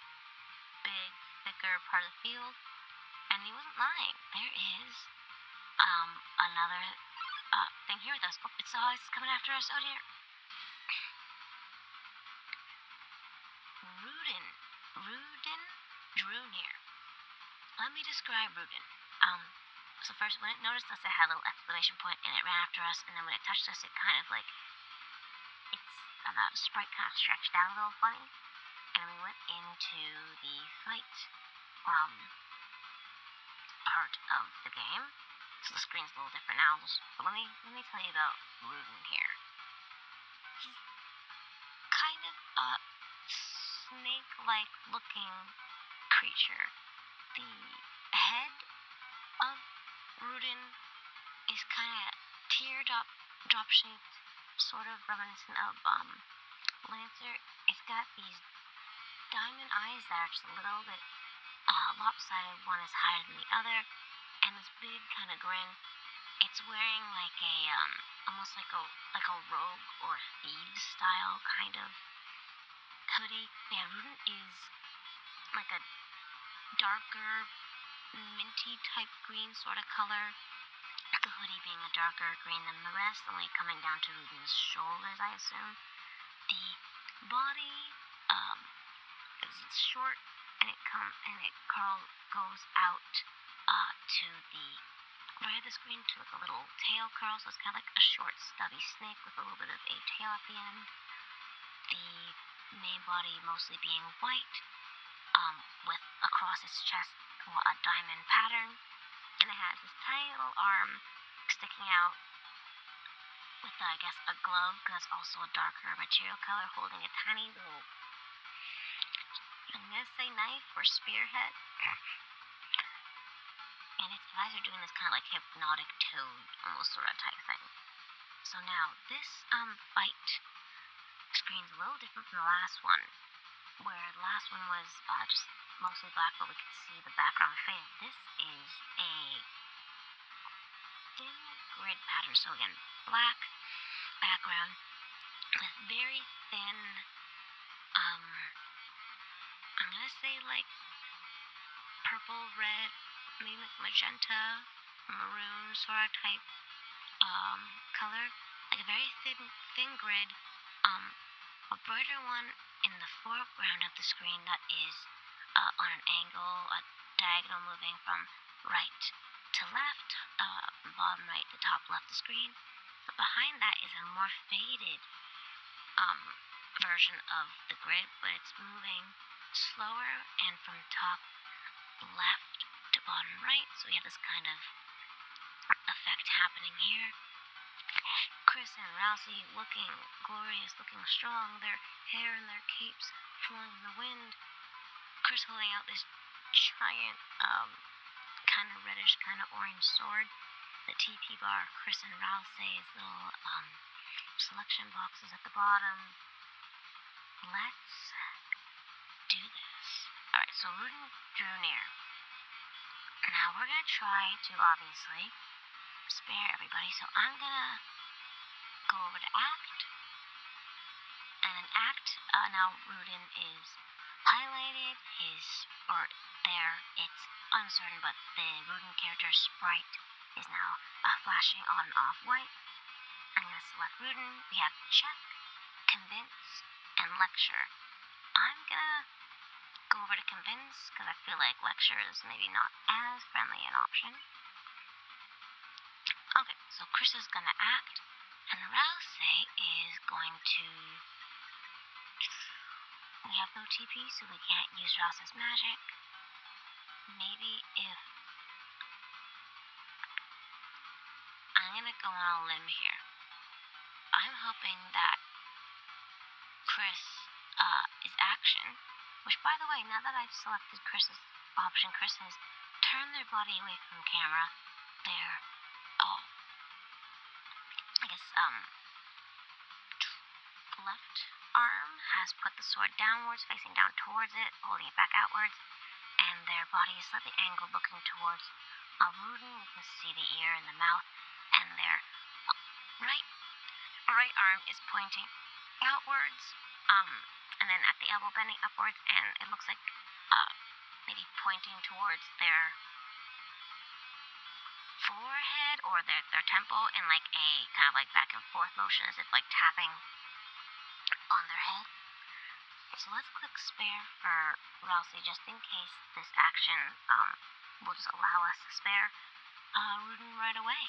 big, thicker part of the field. And he wasn't lying. There is another thing here with us. Oh, it's coming after us. Oh dear. Rudin drew near. Let me describe Rudin. So first, when it noticed us, it had a little exclamation point, and it ran after us, and then when it touched us, it kind of its sprite kind of stretched out a little funny, and we went into the fight part of the game, So the screen's a little different now. But let me tell you about Rudin here. He's kind of a snake-like looking creature. The head of Rudin is kind of drop shaped, sort of reminiscent of Lancer. It's got these diamond eyes that are just a little bit lopsided. One is higher than the other, and this big kind of grin. It's wearing like a almost like a rogue or thieves style kind of hoodie. Yeah, Rudin is like a darker minty type green sort of color. The hoodie being a darker green than the rest, only coming down to Rudin's shoulders, I assume. The body is short, and it goes out to the right of the screen to like a little tail curl, so it's kind of like a short, stubby snake with a little bit of a tail at the end. The main body mostly being white, with across its chest a diamond pattern, and it has this tiny little arm sticking out with, I guess, a glove, because it's also a darker material color, holding a tiny little, I'm gonna say knife or spearhead. And its eyes are doing this kind of like hypnotic toad, almost sort of type thing. So now, this fight screen's a little different from the last one, where the last one was just mostly black, but we could see the background fade. This is a thin grid pattern, so again, black background with very thin, I'm gonna say like purple, red, maybe like magenta, maroon sort of type color, like a very thin grid, a brighter one in the foreground of the screen that is on an angle, a diagonal moving from right to left, bottom right to top left of the screen. But behind that is a more faded version of the grid, but it's moving slower and from top left to bottom right, so we have this kind of effect happening here. Chris and Rousey looking glorious, looking strong, their hair and their capes flowing in the wind. Chris holding out this giant, kind of reddish, kind of orange sword. The TP bar, Chris and Rousey's little selection boxes at the bottom. Let's do this. Alright, so Rudin drew near. Now we're gonna try to obviously spare everybody, so I'm gonna go over to act, and in act, now Rudin is highlighted, it's uncertain, but the Rudin character sprite is now flashing on and off white. I'm gonna select Rudin. We have check, convince, and lecture. I'm gonna go over to convince, because I feel like lecture is maybe not as friendly an option. Okay, so Chris is gonna act, and Rousey is going to... We have no TP, so we can't use Rousey's magic. Maybe if... I'm gonna go on a limb here. I'm hoping that Chris is action, which, by the way, now that I've selected Chris's option, Chris has turned their body away from camera. Their, left arm has put the sword downwards, facing down towards it, holding it back outwards, and their body is slightly angled, looking towards Rudin. You can see the ear and the mouth, and their right arm is pointing outwards, and then at the elbow bending upwards, and it looks like maybe pointing towards their forehead or their temple in like a kind of like back and forth motion, as if like tapping on their head. So let's click spare for Rousey, just in case this action will just allow us to spare Rudin right away.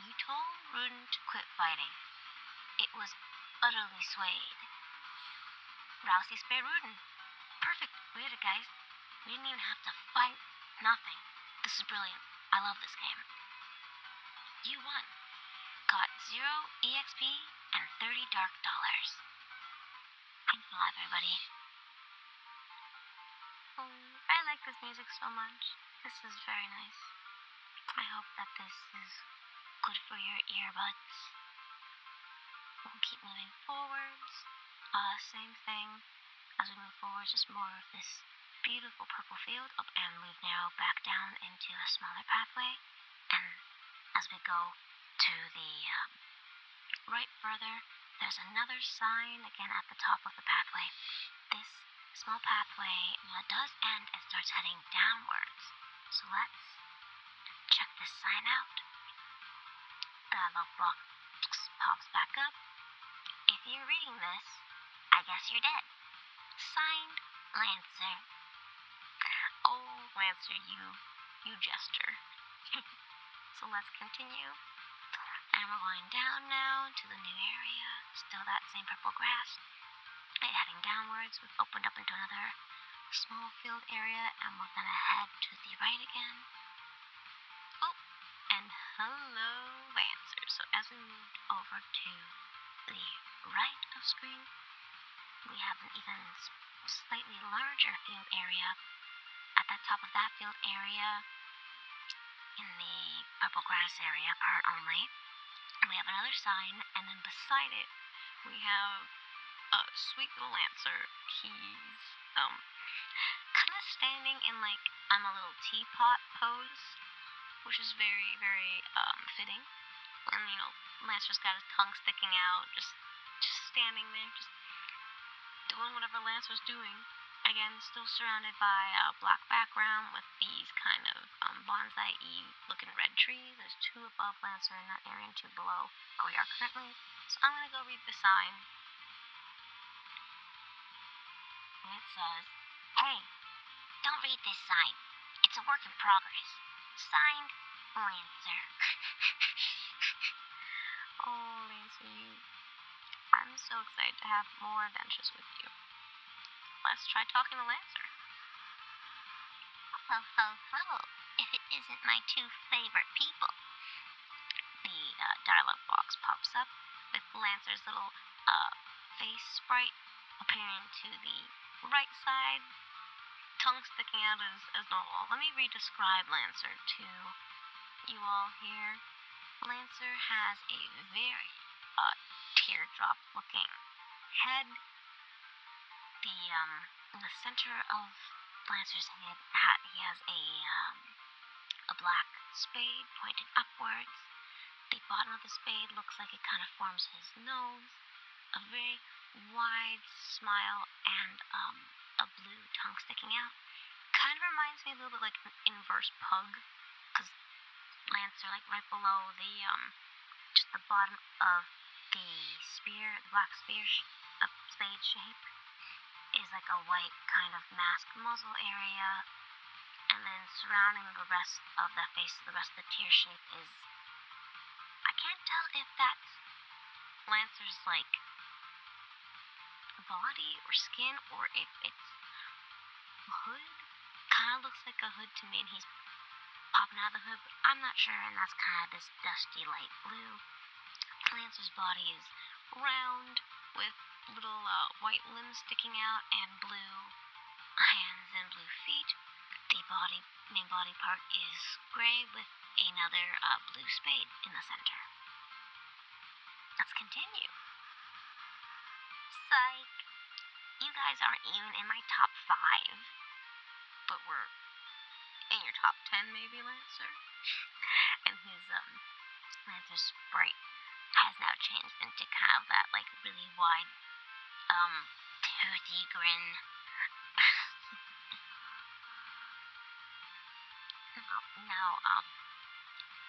You told Rudin to quit fighting. It was utterly swayed. Rousey spared Rudin. Perfect. We did it, guys. We didn't even have to fight. Nothing. This is brilliant. I love this game. You won. Got 0 EXP and 30 dark dollars. Thanks a lot, everybody. I like this music so much. This is very nice. I hope that this is good for your earbuds. We'll keep moving forwards. Same thing as we move forward, just more of this beautiful purple field. And we've now back down into a smaller pathway. And as we go to the right further, there's another sign again at the top of the pathway. This small pathway does end and starts heading downwards. So let's check this sign out. Dialog box pops back up. If you're reading this, I guess you're dead. Signed, Lancer. Oh, Lancer, you jester. So let's continue. And we're going down now to the new area. Still that same purple grass. And heading downwards, we've opened up into another small field area, and we're gonna head to the right again. Oh, and hello, Lancer. So as we moved over to the right of screen, we have an even slightly larger field area. At the top of that field area, in the purple grass area part only, we have another sign, and then beside it, we have a sweet little Lancer. He's kind of standing in like I'm a little teapot pose, which is very, very fitting. And Lancer's got his tongue sticking out, just standing there, just doing whatever Lancer's doing. Again, still surrounded by a black background with these kind of bonsai-y looking red trees. There's 2 above Lancer in that area and 2 below where we are currently. So I'm gonna go read the sign. And it says, "Hey, don't read this sign. It's a work in progress. Signed, Lancer." Oh, Lancer, I'm so excited to have more adventures with you. Let's try talking to Lancer. Ho, ho, ho. If it isn't my 2 favorite people. The dialog box pops up with Lancer's little face sprite appearing to the right side, tongue sticking out as normal. Let me re-describe Lancer to you all here. Lancer has a very teardrop-looking head. In the center of Lancer's head, he has a black spade pointed upwards. The bottom of the spade looks like it kind of forms his nose. A very wide smile and a blue tongue sticking out. Kind of reminds me a little bit like an inverse pug, because Lancer, like right below the just the bottom of the spear, the black spear spade shape, is like a white kind of masked muzzle area, and then surrounding the rest of the face, the rest of the tear shape is, I can't tell if that's Lancer's like body or skin, or if it's a hood. Kind of looks like a hood to me, and he's popping out of the hood, but I'm not sure, and that's kind of this dusty light blue. Lancer's body is round with little white limbs sticking out and blue hands and blue feet. The main body part is gray with another blue spade in the center. Let's continue. Psych. You guys aren't even in my top 5, but we're in your top 10 maybe, Lancer. And his Lancer's sprite has now changed into kind of that like really wide toothy grin. Now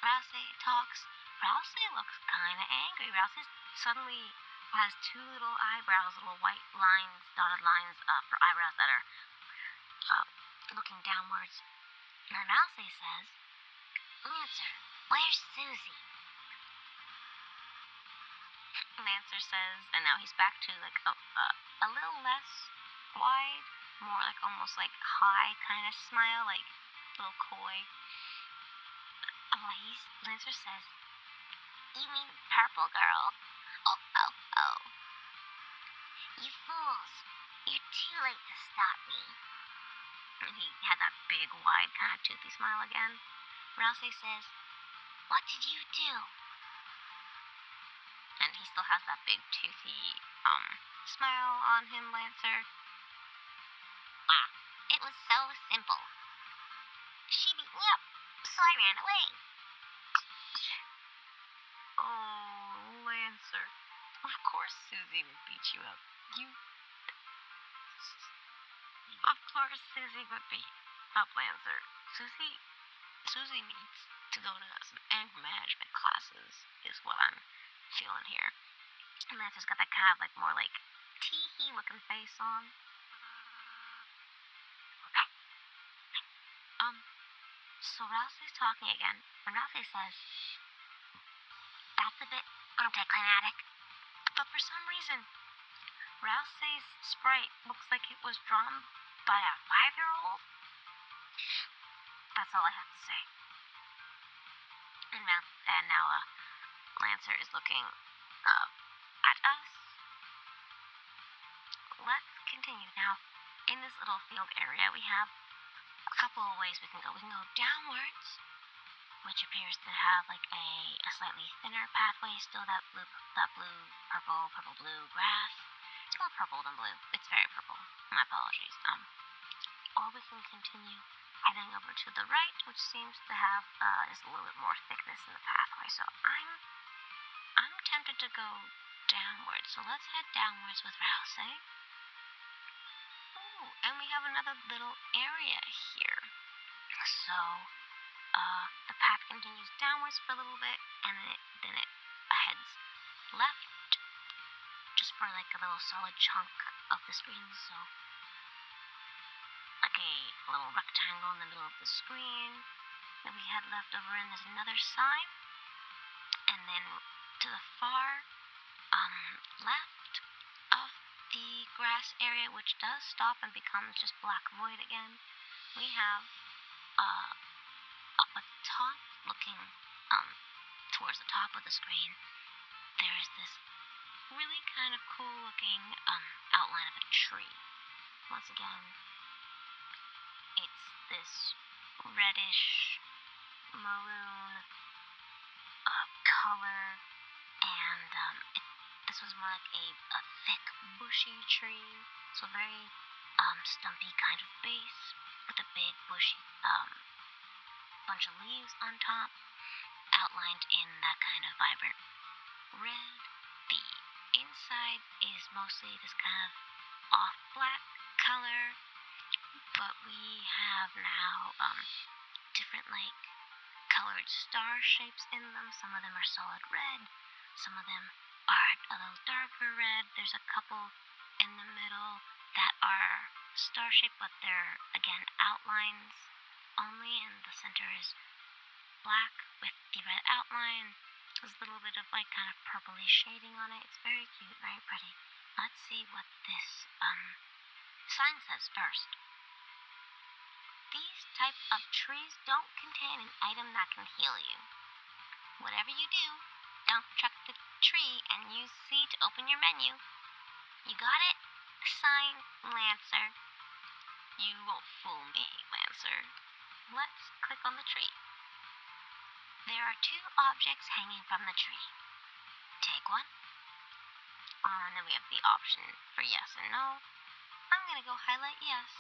Rousey talks. Rousey looks kind of angry. Rousey suddenly has 2 little eyebrows, little white lines, dotted lines for eyebrows that are looking downwards. And Rousey says, "Lancer, where's Susie?" Lancer says, and now he's back to like a little less wide, more like almost like high kind of smile, like little coy. Lancer says, "You mean purple girl? Oh. You fools. You're too late to stop me." And he had that big, wide, kind of toothy smile again. Rouse says, "What did you do?" And he still has that big, toothy, smile on him, Lancer. "It was so simple. She beat me up, so I ran away." Oh, Lancer. Of course Susie would beat you up. Of course Susie would beat up Lancer. Susie needs to go to some anger management classes, is what I'm feeling here. And Lancer's got that kind of more tee-hee looking face on. So Rousey's talking again, and Rousey says, "That's a bit anticlimactic." But for some reason, Rousey's sprite looks like it was drawn by a 5-year-old. That's all I have to say. And now Lancer is looking at us. Let's continue. Now, in this little field area, we have a couple of ways we can go. We can go downwards, which appears to have a slightly thinner pathway. Still that blue, purple, blue grass. It's more purple than blue. It's very purple. My apologies. Or we can continue heading over to the right, which seems to have just a little bit more thickness in the pathway. So I'm tempted to go downwards. So let's head downwards with Rousey. Ooh, and we have another little area here. So the path continues downwards for a little bit, and then it heads left, just for a little solid chunk of the screen. So a little rectangle in the middle of the screen. Then we head left over, and there's another sign. And then to the far left of the grass area, which does stop and becomes just black void again, we have up at the top, looking towards the top of the screen, there is this really kind of cool looking outline of a tree. Once again, it's this reddish maroon color, and this was more like a thick, bushy tree, so very stumpy kind of base with a big, bushy bunch of leaves on top, outlined in that kind of vibrant red. The inside is mostly this kind of off black color, but we have now different colored star shapes in them. Some of them are solid red, some of them are a little darker red. There's a couple in the middle that are star shaped, but they're again outlines only, and the center is black with the red outline. There's a little bit of kind of purpley shading on it. It's very cute, very pretty. Let's see what this sign says first. "These type of trees don't contain an item that can heal you. Whatever you do, don't check the tree and use C to open your menu. You got it? Sign, Lancer." You won't fool me, Lancer. Let's click on the tree. There are 2 objects hanging from the tree. Take one. And then we have the option for yes and no. I'm going to go highlight yes.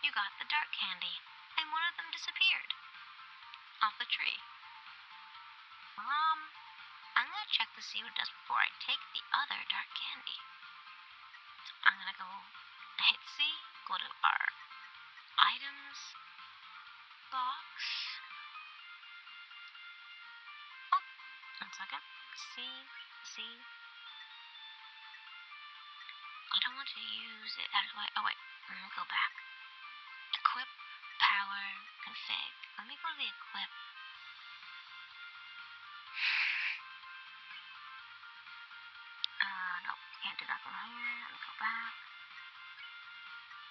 You got the dark candy, and one of them disappeared off the tree. I'm going to check to see what it does before I take the other dark candy. So I'm going to go hit C, go to our items box. Oh, 1 second. C. I don't want to use it. Oh wait, let me go back. Equip, power, config. Let me go to the equip. Nope, can't do that from here. Let me go back.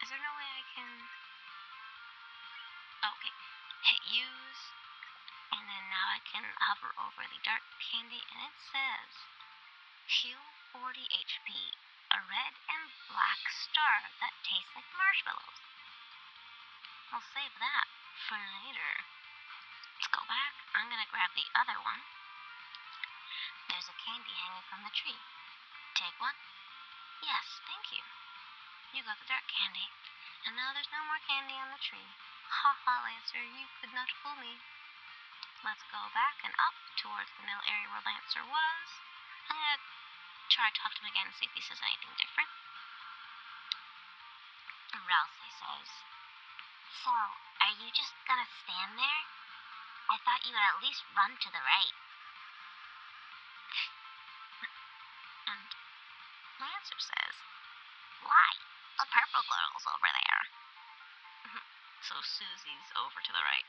Is there no way I can... Oh, okay, Hit use, and then now I can hover over the dark candy, and it says heal 40 HP, a red and black star that tastes like marshmallows. I'll save that for later. Let's go back. I'm gonna grab the other one. There's a candy hanging from the tree. Take one? Yes, thank you. You got the dark candy. And now there's no more candy on the tree. Ha ha, Lancer, you could not fool me. Let's go back and up towards the middle area where Lancer was. I'm gonna try to talk to him again and see if he says anything different. And Rousey says, so, are you just gonna stand there? I thought you would at least run to the right. And Lancer says, why? The purple girl's over there. So Susie's over to the right.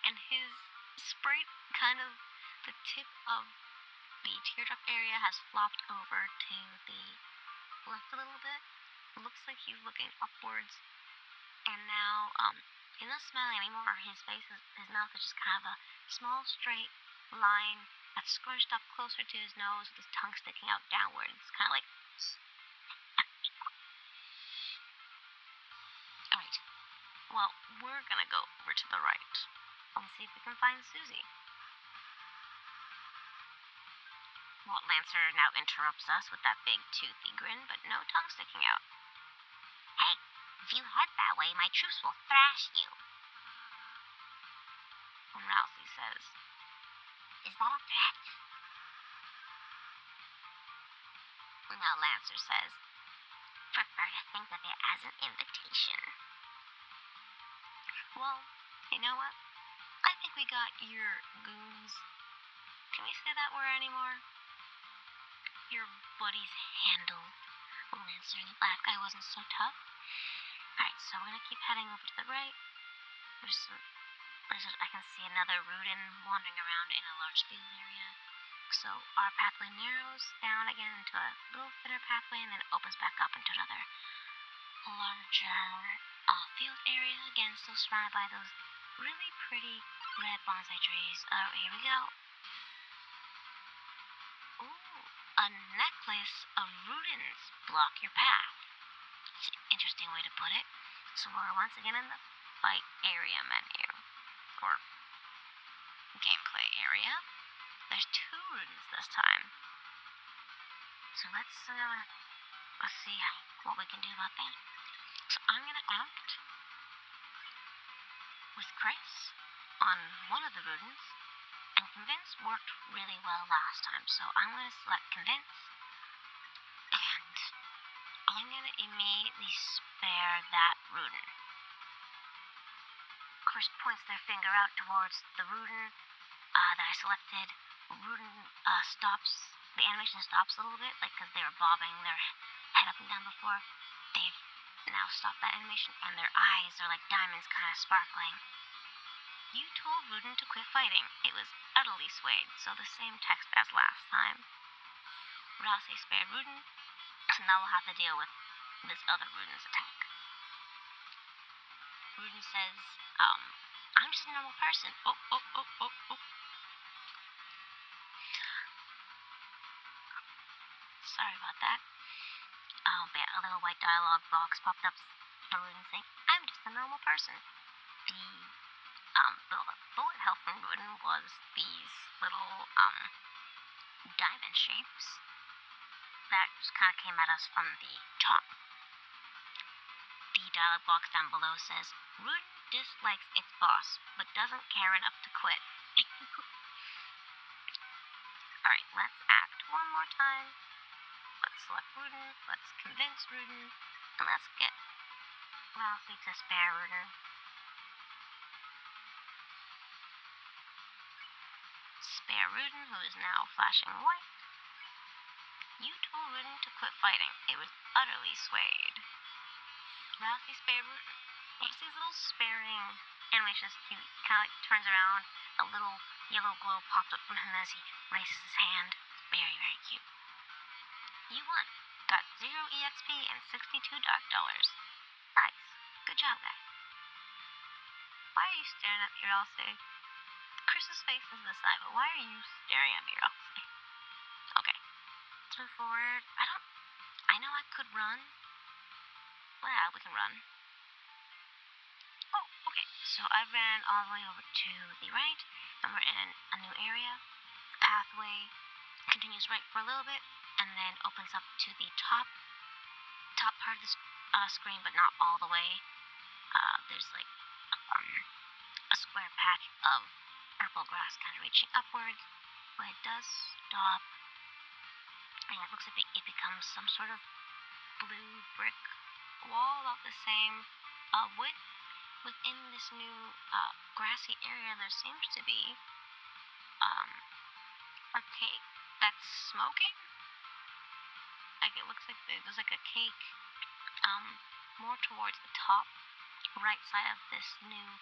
And his sprite kind of, the tip of the teardrop area has flopped over to the left a little bit. It looks like he's looking upwards. And now, he's not smiling anymore. His face his mouth is just kind of a small straight line that's scrunched up closer to his nose with his tongue sticking out downwards. It's kind of like... Alright. Well, we're gonna go over to the right and see if we can find Susie. Well, Lancer now interrupts us with that big toothy grin, but no tongue sticking out. Hey, if you head that way, my troops will thrash you. And Rousey says, is that a threat? And now Lancer says, prefer to think of it as an invitation. Well, you know what? I think we got your goons. Can we say that word anymore? Your buddies handled. Lancer, the black guy, wasn't so tough. Alright, so we're gonna keep heading over to the right. I can see another Rudin wandering around in a large field area. So our pathway narrows down again into a little thinner pathway and then opens back up into another larger field area. Again, still surrounded by those really pretty red bonsai trees. Here we go. Ooh, a necklace of Rudins block your path. It's an interesting way to put it. So we're once again in the fight area menu, or gameplay area. There's 2 Rudins this time. So let's see what we can do about that. So I'm gonna act with Chris on one of the Rudins, and Convince worked really well last time. So I'm gonna select Convince, and I'm gonna immediately spare that Rudin. Chris points their finger out towards the Rudin that I selected. Rudin stops. The animation stops a little bit, like because they were bobbing their head up and down before. They've now stopped that animation, and their eyes are like diamonds, kind of sparkling. You told Rudin to quit fighting. It was utterly swayed, so the same text as last time. Rousey spared Rudin, so now we'll have to deal with this other Rudin's attack. Rudin says, I'm just a normal person. Oh. Sorry about that. But a little white dialogue box popped up for Rudin saying, I'm just a normal person. The bullet health from Rudin was these little, diamond shapes that just kind of came at us from the top. The dialogue box down below says, Rudin dislikes its boss, but doesn't care enough to quit. Alright, let's act one more time. Let's select Rudin, let's convince Rudin, and let's get Rousey to spare Rudin. Spare Rudin, who is now flashing white. You told Rudin to quit fighting. It was utterly swayed. Rousey spared Rudin. Notice these little sparing animations. He kind of like turns around. A little yellow glow pops up from him as he raises his hand. Very, very cute. You won. Got 0 EXP and $62 dark dollars. Nice. Good job, guys. Why are you staring at me, Ralsei? Chris's face is this side, but why are you staring at me, Ralsei? Okay. Let's move forward. I know I could run. Well, we can run. Oh, okay. So I ran all the way over to the right, and we're in a new area. The pathway continues right for a little bit, and then opens up to the top part of the screen, but not all the way. There's like a square patch of purple grass kind of reaching upwards, but it does stop, and it looks like it becomes some sort of blue brick wall about the same width. Within this new grassy area, there seems to be a cake that's smoking. Like, it looks like there's like a cake more towards the top right side of this new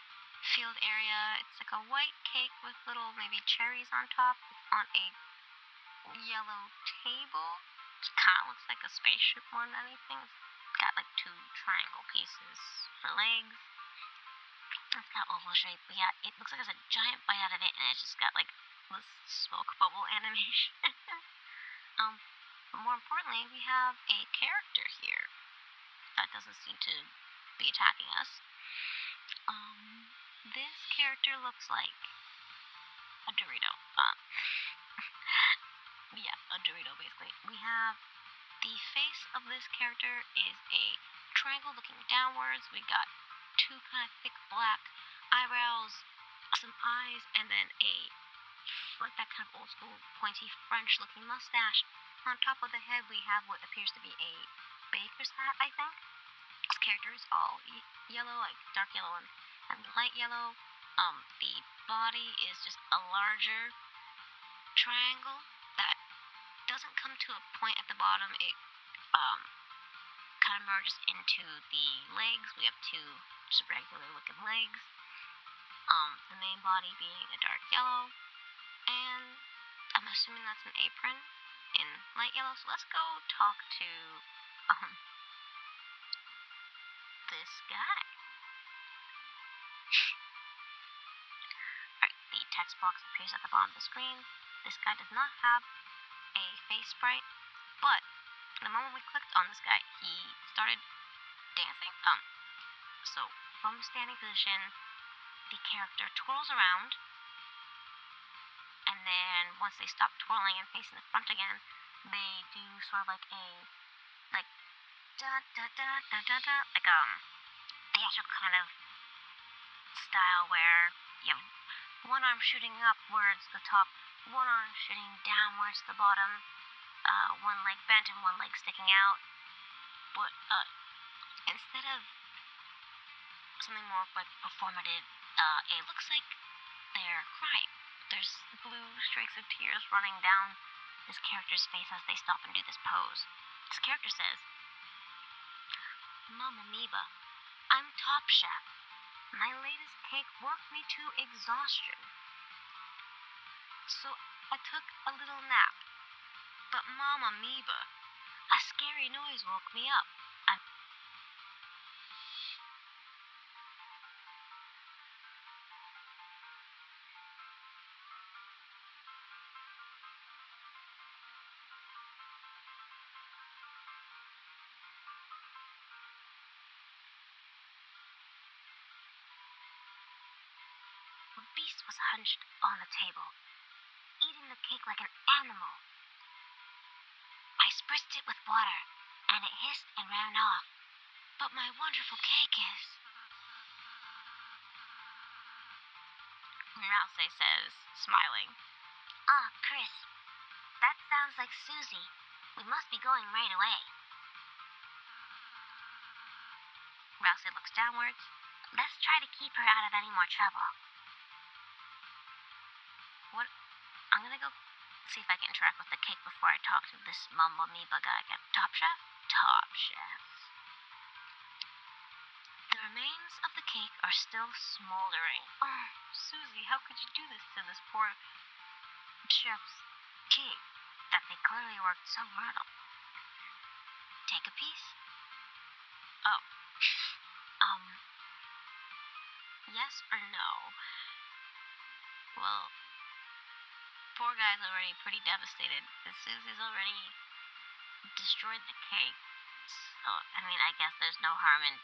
field area. It's like a white cake with little maybe cherries on top. It's on a yellow table. It kind of looks like a spaceship more than anything. It's got like two triangle pieces for legs. It's got oval shape, but yeah, it looks like there's a giant bite out of it, and it's just got like this smoke bubble animation. But more importantly, we have a character here that doesn't seem to be attacking us. This character looks like a Dorito. Yeah, a Dorito basically. We have the face of this character is a triangle looking downwards. We got two kind of thick black eyebrows, some eyes, and then like that kind of old school pointy French looking mustache. On top of the head we have what appears to be a baker's hat, I think. This character is all yellow, like dark yellow and light yellow. The body is just a larger triangle that doesn't come to a point at the bottom. It kind of merges into the legs. We have two just regular looking legs. The main body being a dark yellow, and I'm assuming that's an apron in light yellow. So let's go talk to this guy. Alright, the text box appears at the bottom of the screen. This guy does not have a face sprite, but the moment we clicked on this guy, he started dancing. So from standing position, the character twirls around, and then once they stop twirling and facing the front again, they do sort of like a da da da da da da, like theatrical kind of style where you have one arm shooting upwards the top, one arm shooting downwards the bottom, one leg bent and one leg sticking out. But instead of something more like performative, it looks like they're crying. There's blue streaks of tears running down this character's face as they stop and do this pose. This character says, "Mom Amoeba, I'm Top Chef. My latest cake worked me to exhaustion. So I took a little nap. But Mom Amoeba, a scary noise woke me up. The beast was hunched on the table, eating the cake like an animal. I spritzed it with water, and it hissed and ran off. But my wonderful cake is..." Rousey says, smiling, "Ah, Chris, that sounds like Susie. We must be going right away." Rousey looks downwards. "Let's try to keep her out of any more trouble." What? I'm gonna go see if I can interact with the cake before I talk to this Mumble Amoeba guy again. Top Chef? Top Chef. The remains of the cake are still smoldering. Oh, Susie, how could you do this to this poor chef's cake that they clearly worked so hard on? Take a piece? Oh. Yes, yes or no? Well, poor guy's already pretty devastated. Susie's already destroyed the cake. So, I mean, I guess there's no harm in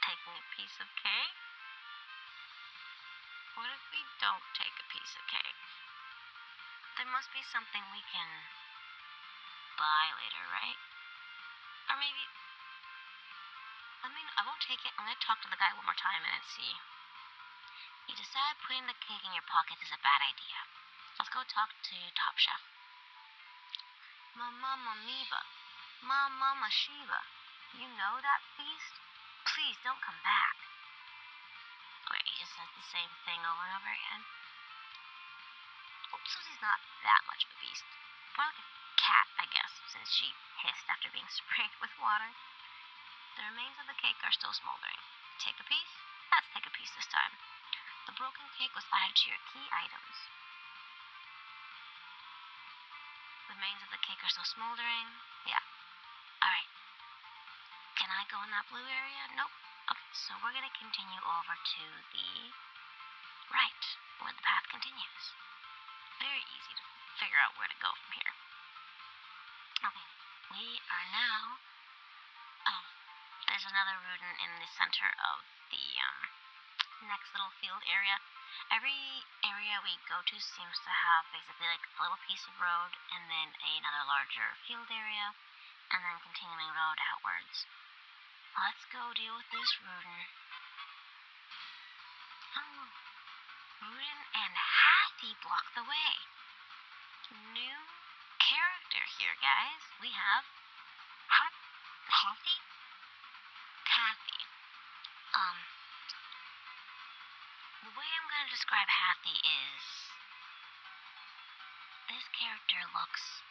taking a piece of cake. What if we don't take a piece of cake? There must be something we can buy later, right? Or maybe... I won't take it. I'm going to talk to the guy one more time and see. You decide putting the cake in your pocket is a bad idea. Let's go talk to Top Chef. Mama Meba. Mama Shiva. You know that beast? Please don't come back. Okay, he just says the same thing over and over again. Well, Susie's not that much of a beast. More like a cat, I guess, since she hissed after being sprayed with water. The remains of the cake are still smoldering. Take a piece? Let's take a piece this time. The broken cake was added to your key items. The remains of the cake are still smoldering. Yeah. Alright. Can I go in that blue area? Nope. Okay, so we're gonna continue over to the right, where the path continues. Very easy to figure out where to go from here. Okay, we are now... Oh, there's another Rudin in the center of the next little field area. Every area we go to seems to have basically like a little piece of road and then another larger field area and then continuing road outwards. Let's go deal with this Rudin. Oh, Rudin and Hathy block the way. New character here, guys. We have Hathy? Hathy. The way I'm going to describe Hathy is this character looks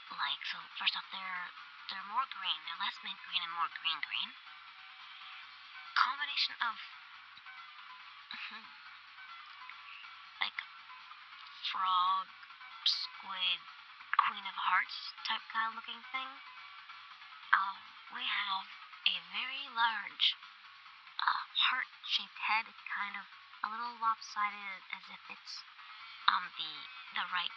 like, so first off, they're more green. They're less mint green and more green. Combination of like frog, squid, Queen of Hearts type kind of looking thing. We have a very large heart-shaped head. It's kind of a little lopsided, as if it's the right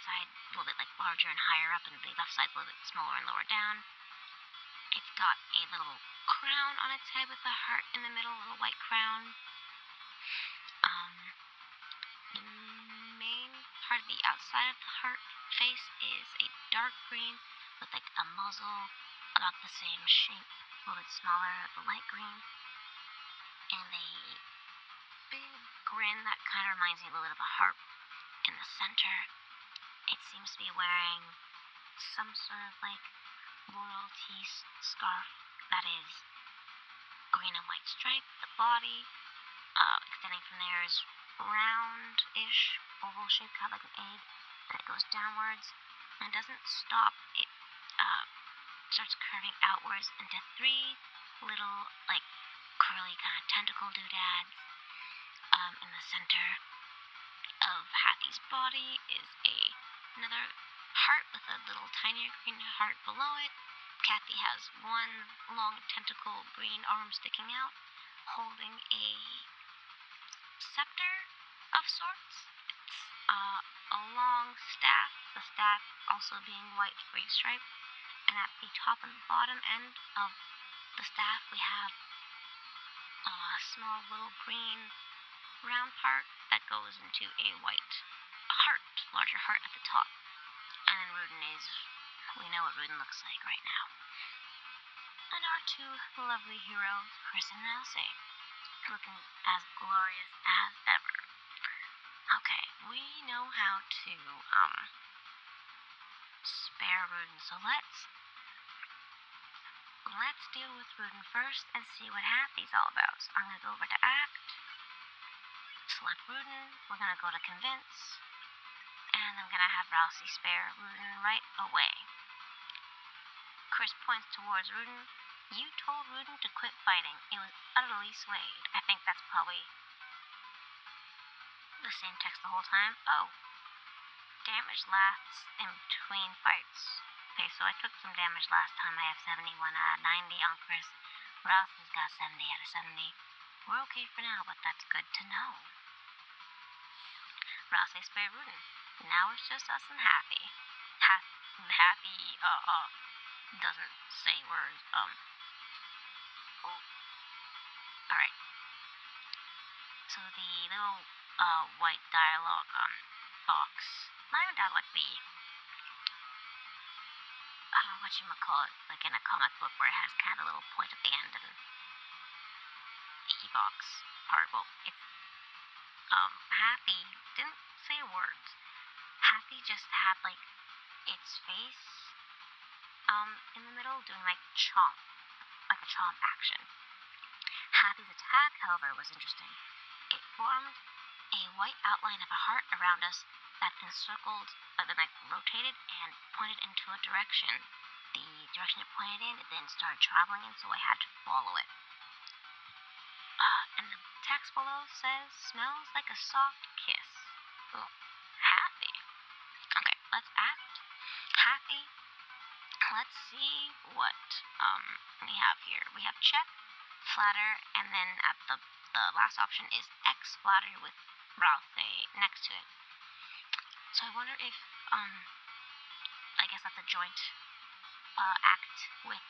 side a little bit like larger and higher up, and the left side a little bit smaller and lower down. It's got a little crown on its head with the heart in the middle, a little white crown. The main part of the outside of the heart face is a dark green with like a muzzle about the same shape, a little bit smaller, the light green, and a big grin that kind of reminds me a little bit of a heart in the center. It seems to be wearing some sort of like royalty scarf that is green and white striped. The body, extending from there, is round-ish, oval-shaped, kind of like an egg, and it goes downwards, and it doesn't stop. It starts curving outwards into three little, like, curly kind of tentacle doodads. In the center of Hathy's body is another heart with a little tinier green heart below it. Kathy has one long tentacle green arm sticking out, holding a scepter of sorts. It's a long staff, the staff also being white green striped, and at the top and bottom end of the staff we have a small little green round part that goes into a white heart, larger heart at the top. And then we know what Rudin looks like right now. And our two lovely heroes, Chris and Elsie, looking as glorious as ever. Okay, we know how to spare Rudin, so let's deal with Rudin first and see what Hathy's all about. So I'm gonna go over to Act, select Rudin, we're gonna go to Convince, and I'm gonna have Rousey spare Rudin right away. Chris points towards Rudin. You told Rudin to quit fighting. It was utterly swayed. I think that's probably the same text the whole time. Oh. Damage lasts in between fights. Okay, so I took some damage last time. I have 71 out of 90 on Chris. Rousey's got 70 out of 70. We're okay for now, but that's good to know. Rouse spared Rudin. Now it's just us and Happy. Happy, doesn't say words, oh. Alright. So the little, white dialogue, box. Not even dialogue, the, whatchamacallit, like in a comic book where it has kind of a little point at the end and e-box part. Well, it's, Happy didn't say words. Happy just had, like, its face, in the middle doing, like, a chomp action. Happy's attack, however, was interesting. It formed a white outline of a heart around us that then circled, then like rotated and pointed into a direction. The direction it pointed in, it then started traveling in, so I had to follow it. And the text below says, smells like a soft kiss. Ooh, Happy. Okay, let's act. Happy. Let's see what we have here. We have check, flatter, and then at the last option is X flatter with Rouse next to it. So I wonder if I guess that's a joint act with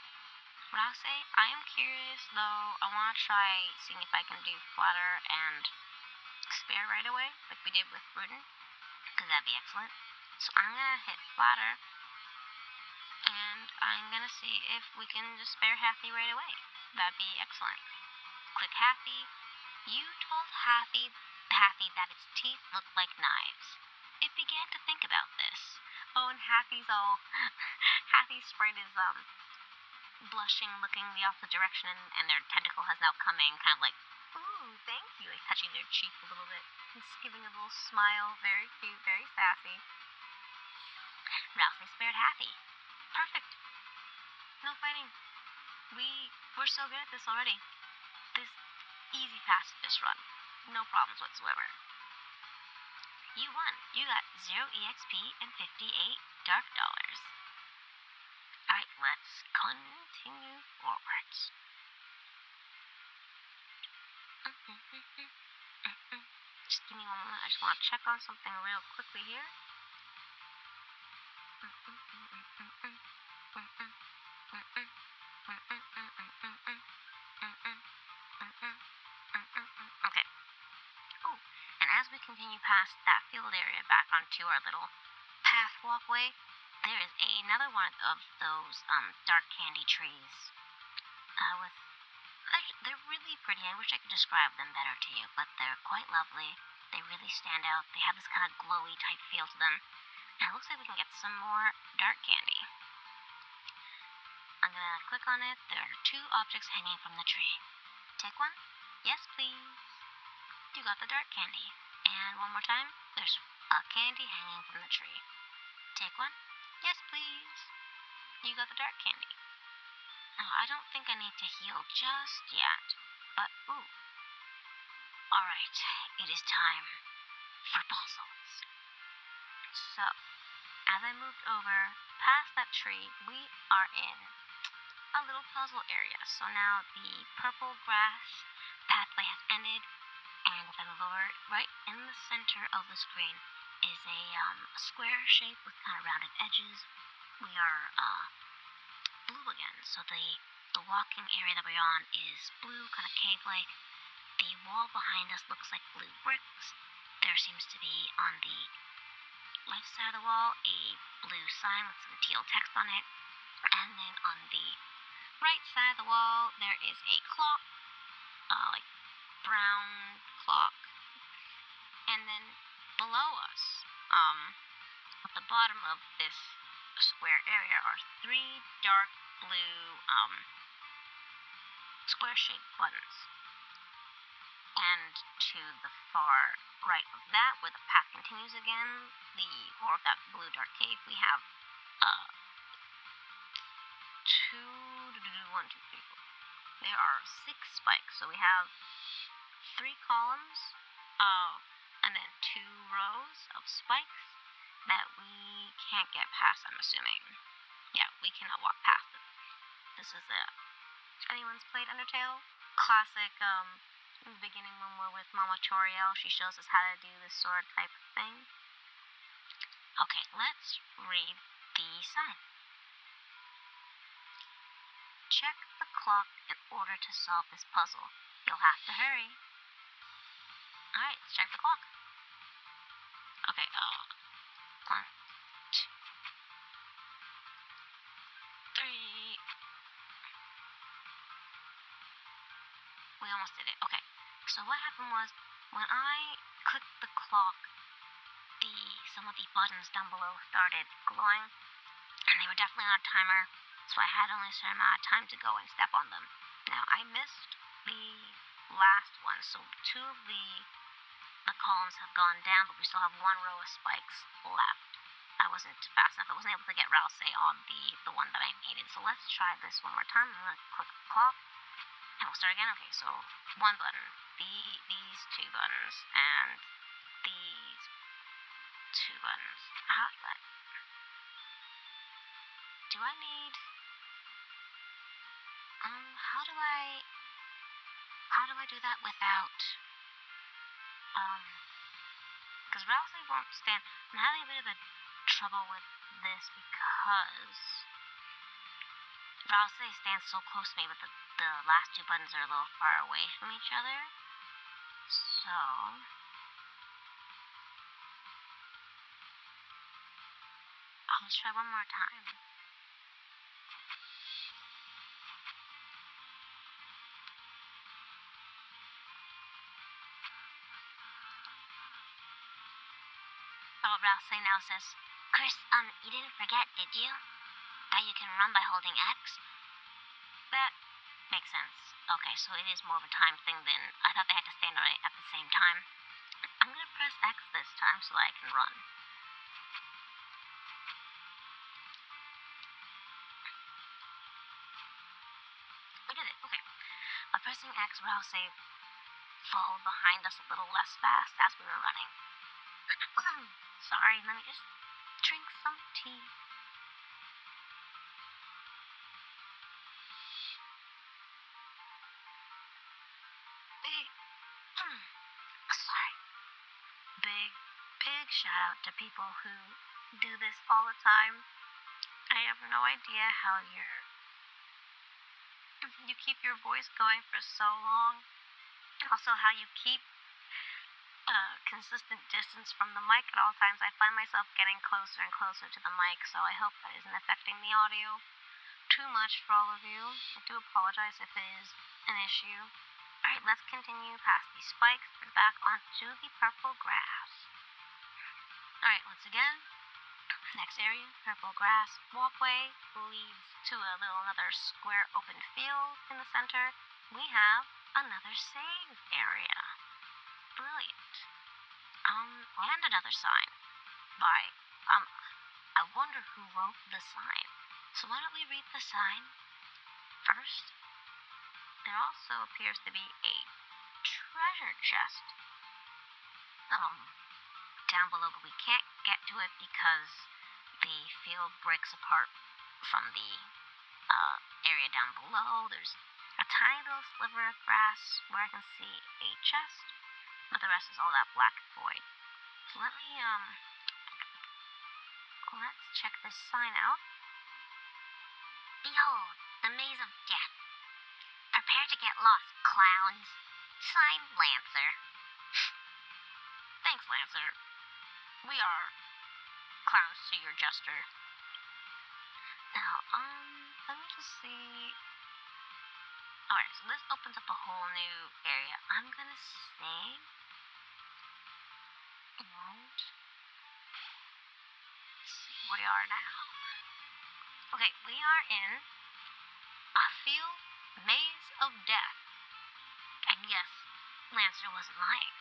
Rouse. I am curious though. I want to try seeing if I can do flatter and spare right away, like we did with Rudin, because that'd be excellent. So I'm gonna hit flatter. And I'm gonna see if we can just spare Happy right away. That'd be excellent. Click Happy. You told Happy that its teeth looked like knives. It began to think about this. Oh, and Happy's all Happy's sprite is blushing, looking the opposite direction, and their tentacle has now come in, kind of like, ooh, thank you, like touching their cheek a little bit, and just giving a little smile. Very cute, very sassy. Rouse spared Happy. Perfect. No fighting. We're so good at this already. This easy pass this run. No problems whatsoever. You won. You got 0 EXP and 58 dark dollars. Alright, let's continue forwards. Just give me one moment. I just want to check on something real quickly here. Okay. Oh, and as we continue past that field area back onto our little path walkway, there is another one of those dark candy trees. They're really pretty. I wish I could describe them better to you, but they're quite lovely. They really stand out. They have this kind of glowy type feel to them. And it looks like we can get some more dark candy. I'm gonna click on it. There are 2 objects hanging from the tree. Take one? Yes, please. You got the dark candy. And one more time. There's a candy hanging from the tree. Take one? Yes, please. You got the dark candy. Now, I don't think I need to heal just yet. But, ooh. Alright, it is time for puzzles. So, as I moved over past that tree, we are in a little puzzle area. So now the purple grass pathway has ended, and if I move over, right in the center of the screen is a square shape with kind of rounded edges. We are blue again, so the walking area that we're on is blue, kind of cave-like. The wall behind us looks like blue bricks. There seems to be on the left side of the wall a blue sign with some teal text on it, and then on the right side of the wall there is a clock, like brown clock, and then below us, at the bottom of this square area are 3 dark blue square-shaped buttons. And to the far right of that, where the path continues again, the more of that blue dark cave, we have 1, 2, 3, 4. There are 6 spikes, so we have 3 columns, and then 2 rows of spikes that we can't get past, I'm assuming. Yeah, we cannot walk past it. This is if anyone's played Undertale, classic In the beginning, when we're with Mama Choriel, she shows us how to do this sword type of thing. Okay, let's read the sign. Check the clock in order to solve this puzzle. You'll have to hurry. Alright, let's check the clock. Okay, 1, 2, 3. We almost did it. Okay, so what happened was, when I clicked the clock, some of the buttons down below started glowing, and they were definitely on a timer, so I had only a certain amount of time to go and step on them. Now, I missed the last one, so 2 of the columns have gone down, but we still have 1 row of spikes left. I wasn't fast enough. I wasn't able to get Rouse on the one that I needed. So let's try this one more time. I'm going to click the clock, and we'll start again. Okay, so 1 button, these 2 buttons, and these 2 buttons. How do I need... How do I do that without... Because Rouse won't stand... I'm having a bit of a trouble with this because Rouse stands so close to me, but the last 2 buttons are a little far away from each other. So... let's try one more time. Oh, Rouse now says, Chris, you didn't forget, did you? That you can run by holding X? That makes sense. Okay, so it is more of a time thing than... I thought they had to stand on it at the same time. I'm gonna press X this time so that I can run. We did it, okay. By pressing X, Rouse followed behind us a little less fast as we were running. Sorry, let me just drink some tea. Big shout out to people who do this all the time. I have no idea how you keep your voice going for so long. Also, how you keep consistent distance from the mic at all times. I find myself getting closer and closer to the mic, so I hope that isn't affecting the audio too much for all of you. I do apologize if it is an issue. Alright, let's continue past these spikes and back onto the purple grass. Alright, once again, next area, purple grass walkway leads to another square open field in the center. We have another save area. Brilliant. And another sign by, I wonder who wrote the sign. So why don't we read the sign first? There also appears to be a treasure chest down below, but we can't get to it because the field breaks apart from the area down below. There's a tiny little sliver of grass where I can see a chest, but the rest is all that black void. So let me, let's check this sign out. Behold, the maze of death. Prepare to get lost, clowns. Signed, Lancer. Thanks, Lancer. We are clowns to your jester. Now, let me just see. Alright, so this opens up a whole new area. I'm gonna save. And let's see where we are now. Okay, we are in a field maze of death. And yes, Lancer wasn't lying.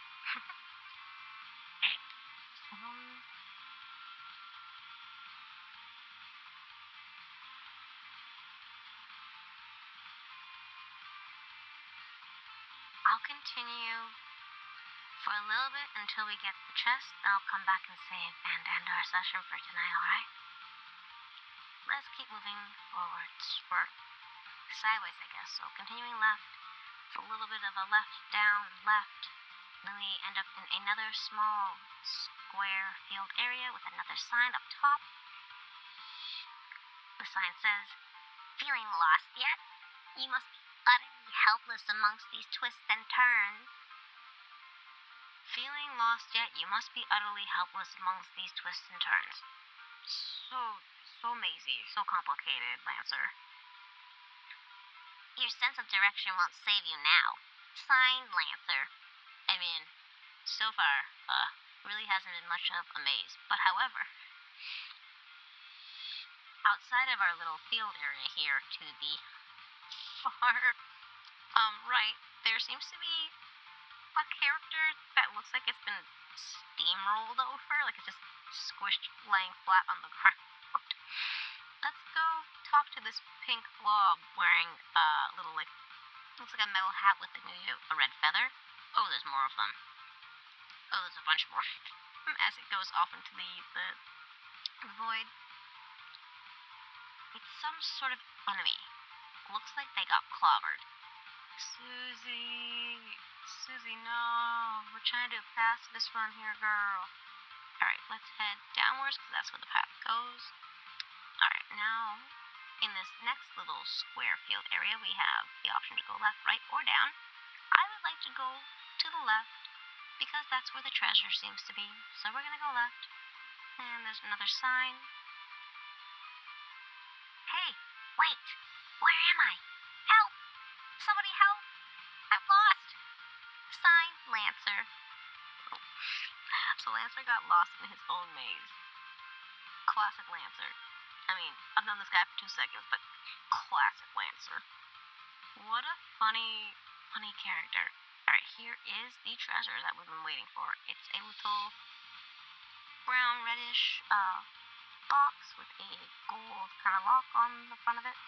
I'll continue for a little bit until we get the chest, then I'll come back and save and end our session for tonight, alright? Let's keep moving forwards, or sideways, I guess. So continuing left, It's a little bit of a left, down, left. Then we end up in another small square field area with another sign up top. The sign says, "Feeling lost yet? You must be utterly helpless amongst these twists and turns." Feeling lost yet? You must be utterly helpless amongst these twists and turns. So mazy, so complicated, Lancer. Your sense of direction won't save you now. Signed, Lancer. I mean, so far, really hasn't been much of a maze. But however, outside of our little field area here to the far right, there seems to be a character that looks like it's been steamrolled over, like it's just squished laying flat on the ground. Let's go talk to this pink blob wearing a little, like, looks like a metal hat with maybe a red feather. Oh, there's more of them. Oh, there's a bunch more. As it goes off into the void. It's some sort of enemy. Looks like they got clobbered. Susie, no. We're trying to do a pacifist run here, girl. Alright, let's head downwards because that's where the path goes. Alright, now in this next little square field area, we have the option to go left, right, or down. I would like to go to the left because that's where the treasure seems to be. So we're going to go left. And there's another sign. Hey, wait. Where am I? Help! Somebody help! I'm lost! Sign, Lancer. So Lancer got lost in his own maze. Classic Lancer. I mean, I've known this guy for 2 seconds, but classic Lancer. What a funny character. Alright, here is the treasure that we've been waiting for. It's a little brown, reddish box with a gold kind of lock on the front of it.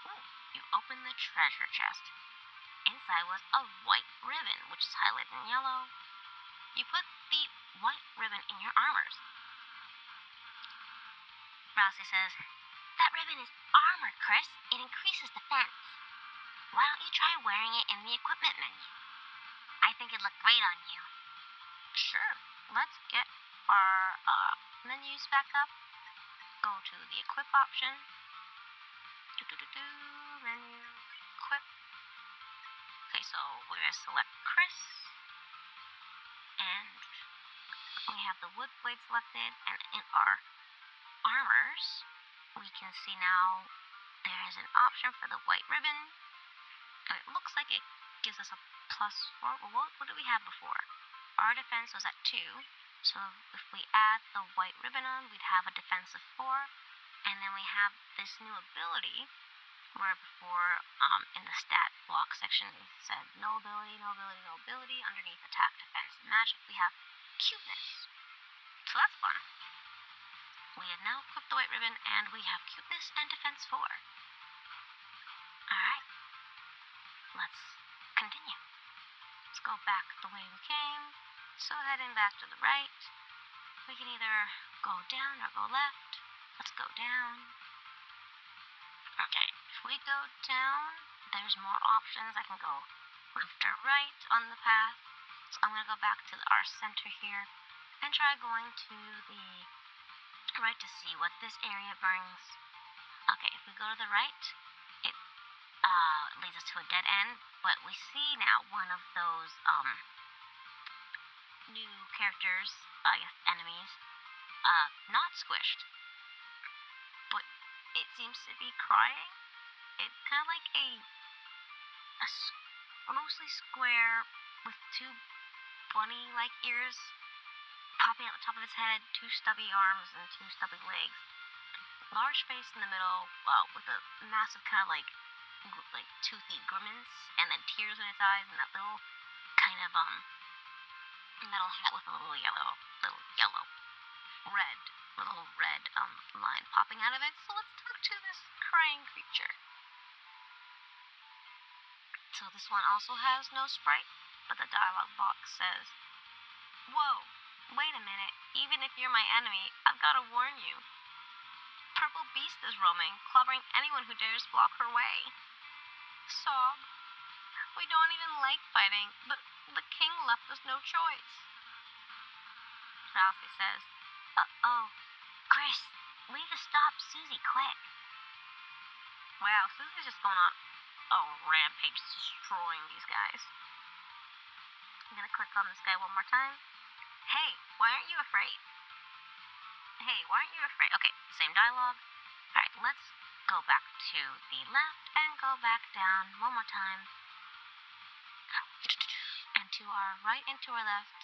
Ooh, you open the treasure chest. Inside was a white ribbon, which is highlighted in yellow. You put the white ribbon in your armors. Rousey says, "That ribbon is armored, Chris. It increases defense. Why don't you try wearing it in the equipment menu? I think it'd look great on you." Sure. Let's get our menus back up. Go to the equip option. Menu, equip. Okay, so we're going to select Chris. And we have the wood blade selected. And in our armors, we can see now there is an option for the white ribbon. And it looks like it gives us a +4. Well, what did we have before? Our defense was at 2. So if we add the white ribbon on, we'd have a defense of 4. And then we have this new ability where before in the stat block section we said no ability, no ability, no ability. Underneath attack, defense, and magic, we have cuteness. So that's fun. We have now equipped the white ribbon and we have cuteness and defense 4. Alright. Let's continue. Let's go back the way we came. So heading back to the right. We can either go down or go left. Let's go down. Okay, if we go down, there's more options. I can go left or right on the path. So I'm going to go back to our center here and try going to the right to see what this area brings. Okay, if we go to the right, it leads us to a dead end, but we see now one of those new characters, I guess enemies, not squished, but it seems to be crying. It's kind of like a mostly square with 2 bunny-like ears popping out the top of its head, 2 stubby arms and 2 stubby legs. Large face in the middle, with a massive kind of like toothy grimace, and then tears in its eyes, and that little kind of metal hat with a little red line popping out of it. So let's talk to this crying creature. So this one also has no sprite, but the dialogue box says, "Whoa, wait a minute, even if you're my enemy, I've got to warn you. Purple Beast is roaming, clobbering anyone who dares block her way." Sob. We don't even like fighting. The king left us no choice. Ralphie says, oh, Chris, we need to stop Susie quick. Wow, Susie's just going on a rampage, destroying these guys. I'm gonna click on this guy one more time. Hey, why aren't you afraid? Hey, why aren't you afraid? Okay, same dialogue. Alright, let's go back to the left and go back down one more time. And to our right and to our left,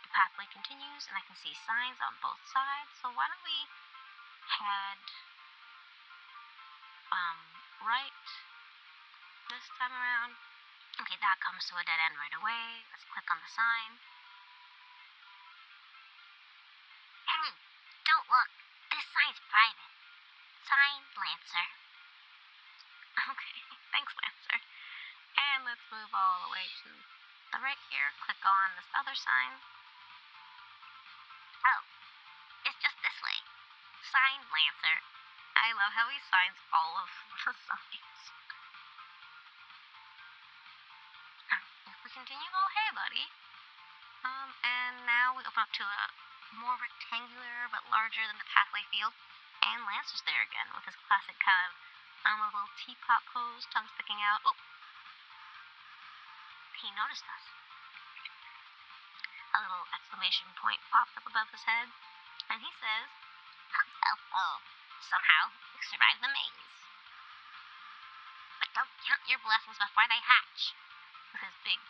the pathway continues, and I can see signs on both sides. So why don't we head right this time around? Okay, that comes to a dead end right away. Let's click on the sign. Hey, don't look. This sign's private. Signed, Lancer. Okay, thanks, Lancer. And let's move all the way to the right here. Click on this other sign. Oh, it's just this way. Signed, Lancer. I love how he signs all of the signs. If we continue, oh hey, buddy. And now we open up to a more rectangular but larger than the pathway field. And Lancer's there again with his classic kind of a little teapot pose, tongue sticking out. Ooh! He noticed us. A little exclamation point pops up above his head, and he says, oh, somehow we survived the maze. But don't count your blessings before they hatch. With his big,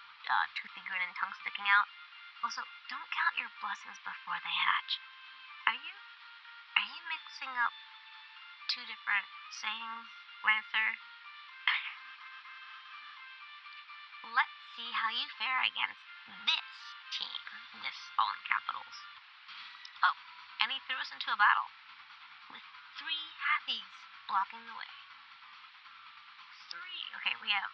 toothy grin and tongue sticking out. Also, don't count your blessings before they hatch. Are you mixing up two different sayings, Lancer? Let's see how you fare against this team. This all in capitals. Oh, and he threw us into a battle with 3 Hathies blocking the way. 3. Okay, we have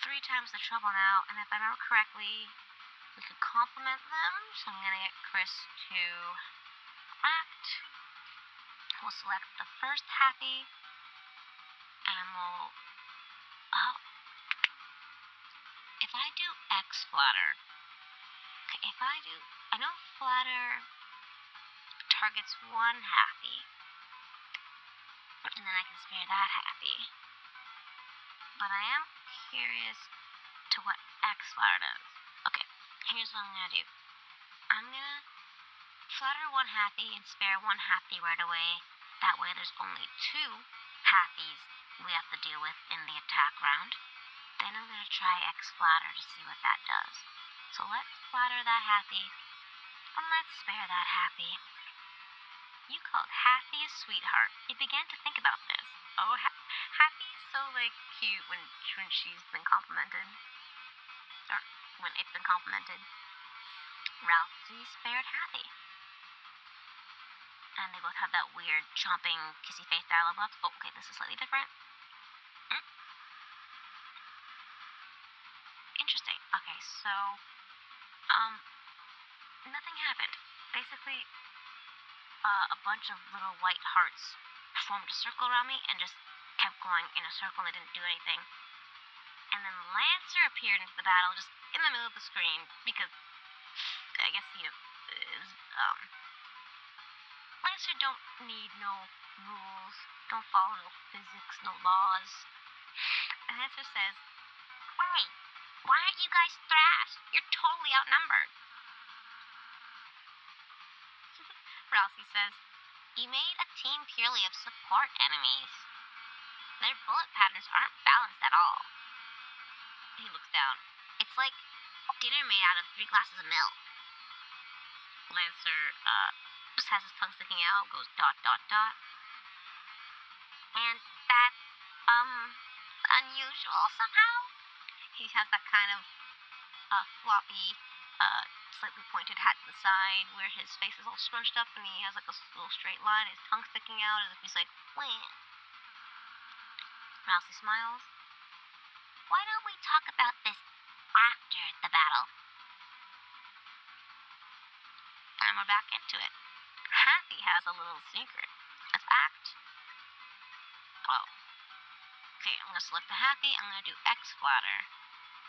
3 times the trouble now, and if I remember correctly, we could compliment them. So I'm gonna get Chris to act. We'll select the first Hathie, and we'll. Oh, if I do X flatter. Okay, I know flatter targets 1 Hathie, and then I can spare that Hathie. But I am curious to what X flatter does. Okay, here's what I'm gonna do. I'm gonna flatter 1 Hathie and spare 1 Hathie right away. That way there's only 2 Hathies we have to deal with in the attack round. Then I'm gonna try X flatter to see what that does. So let's flatter that Hathie, and let's spare that Hathie. You called Hathie a sweetheart. You began to think about this. Oh, Hathie's so, cute when she's been complimented. Or when it's been complimented. Ralphie spared Hathie. And they both have that weird, chomping, kissy face dialogue box. Oh, okay, this is slightly different. Interesting. Okay, so, nothing happened. Basically, a bunch of little white hearts formed a circle around me and just kept going in a circle and they didn't do anything. And then Lancer appeared into the battle just in the middle of the screen because I guess he is, Lancer don't need no rules, don't follow no physics, no laws. And Lancer says, hey, why aren't you guys thrashed? You're totally outnumbered. Ralphie says, you made a team purely of support enemies. Their bullet patterns aren't balanced at all. He looks down. It's like dinner made out of 3 glasses of milk. Lancer, just has his tongue sticking out, goes ... And that's, unusual somehow. He has that kind of, floppy, slightly pointed hat to the side where his face is all scrunched up and he has a little straight line, his tongue sticking out as if he's like, wah. Mousy smiles. Why don't we talk about this after the battle? And we're back into it. Hathie has a little secret. Let's act. Oh. Okay, I'm gonna select the happy. I'm gonna do X flatter.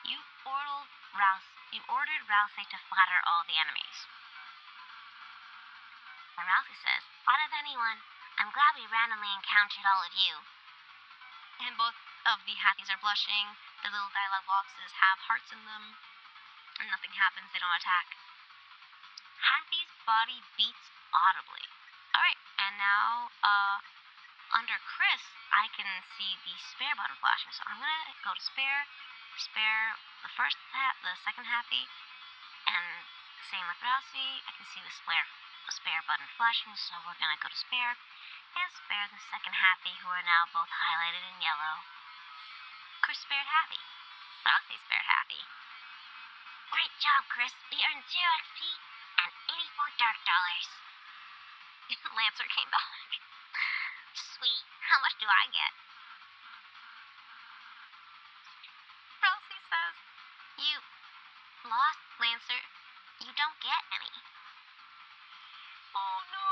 You ordered Rousey to flatter all the enemies. And Rousey says, "Out of anyone, I'm glad we randomly encountered all of you." And both of the happies are blushing. Their little dialogue boxes have hearts in them. And nothing happens, they don't attack. Happy's body beats audibly. Alright, and now, under Chris, I can see the spare button flashing. So I'm gonna go to spare the second happy, and same with Rousey. I can see the spare button flashing, so we're gonna go to spare and spare the second happy, who are now both highlighted in yellow. Chris spared happy. Rousey spared happy. Great job, Chris. We earned 0 XP and 84 dark dollars. Lancer came back. Sweet. How much do I get? Rousey says, "You lost, Lancer. You don't get any." Oh no.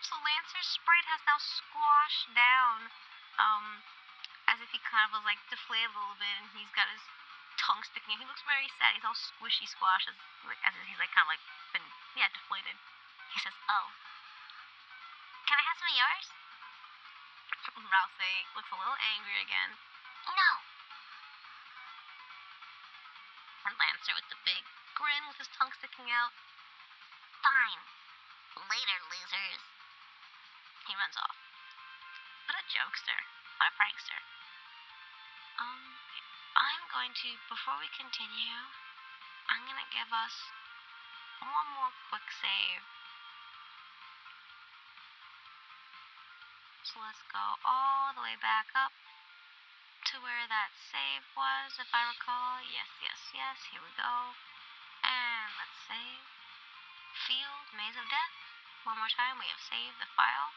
So Lancer's sprite has now squashed down. As if he kind of was like deflated a little bit, and he's got his tongue sticking out. He looks very sad. He's all squishy squashed, as if he's like kind of like been deflated. He says, "Oh, can I have some of yours?" Rousey looks a little angry again. "No." And Lancer with the big grin with his tongue sticking out. "Fine. Later, losers." He runs off. What a jokester. What a prankster. I'm going to, before we continue, I'm going to give us one more quick save. So let's go all the way back up to where that save was, if I recall. Yes. Here we go. And let's save. Field, Maze of Death. One more time. We have saved the file.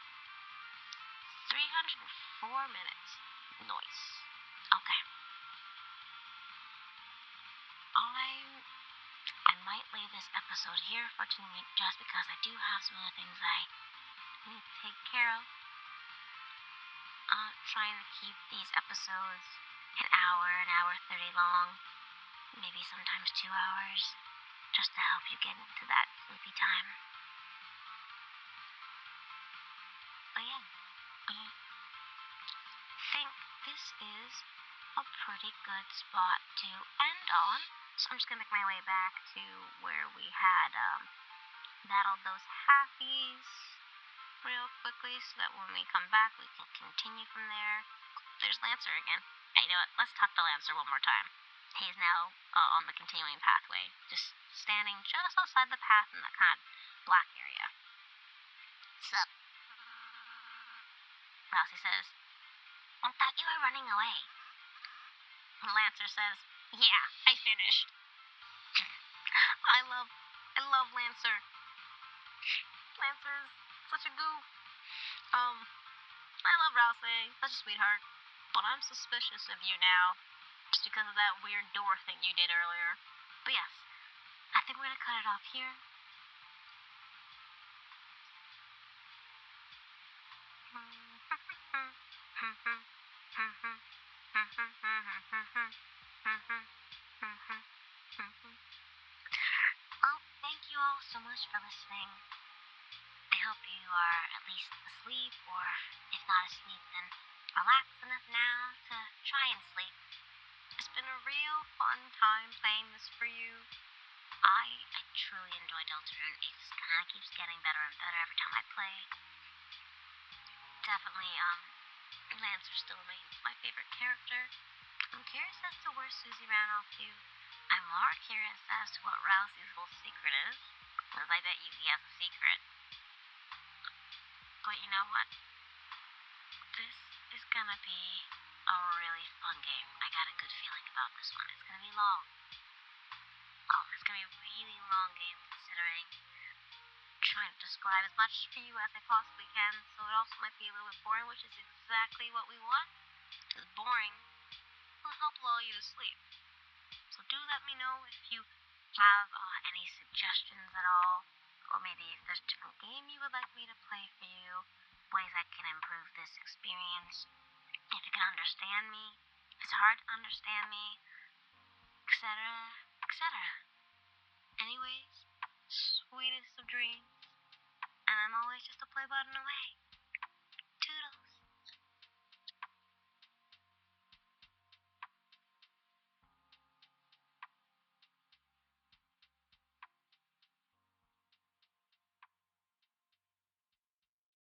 304 minutes. Nice. Okay. I might leave this episode here for tonight, just because I do have some other things I need to take care of. Trying to keep these episodes an hour 30 long, maybe sometimes 2 hours, just to help you get into that sleepy time. But yeah, I think this is a pretty good spot to end on. So I'm just gonna make my way back to where we had battled those happies real quickly, so that when we come back we can continue from there. There's Lancer again. Hey, you know what? Let's talk to Lancer one more time. He's now on the continuing pathway, just standing just outside the path in that kind of black area. Sup? Rousey says, "I thought you were running away." Lancer says, "Yeah, I finished." I love Lancer. Lancer's such a goof. I love Rousey, such a sweetheart. But I'm suspicious of you now, just because of that weird door thing you did earlier. But yes, I think we're gonna cut it off here. Well, thank you all so much for listening. I hope you are at least asleep, or if not asleep, then relaxed enough now to try and sleep. It's been a real fun time playing this for you. I truly enjoy Deltarune. It just kind of keeps getting better and better every time I play. Definitely, Lancer still remains my favorite character. I'm curious as to where Susie ran off to. I'm more curious as to what Rousey's whole secret is, because I bet you he has a secret. But you know what? This is gonna be a really fun game. I got a good feeling about this one. It's gonna be long. Oh, it's gonna be a really long game, considering trying to describe as much for you as I possibly can, so it also might be a little bit boring, which is exactly what we want. Because boring will help lull you to sleep. So do let me know if you have any suggestions at all, or maybe if there's a different game you would like me to play for you, ways I can improve this experience. if you can understand me, if it's hard to understand me, etc., etc. Anyways, sweetest of dreams. And I'm always just a play button away.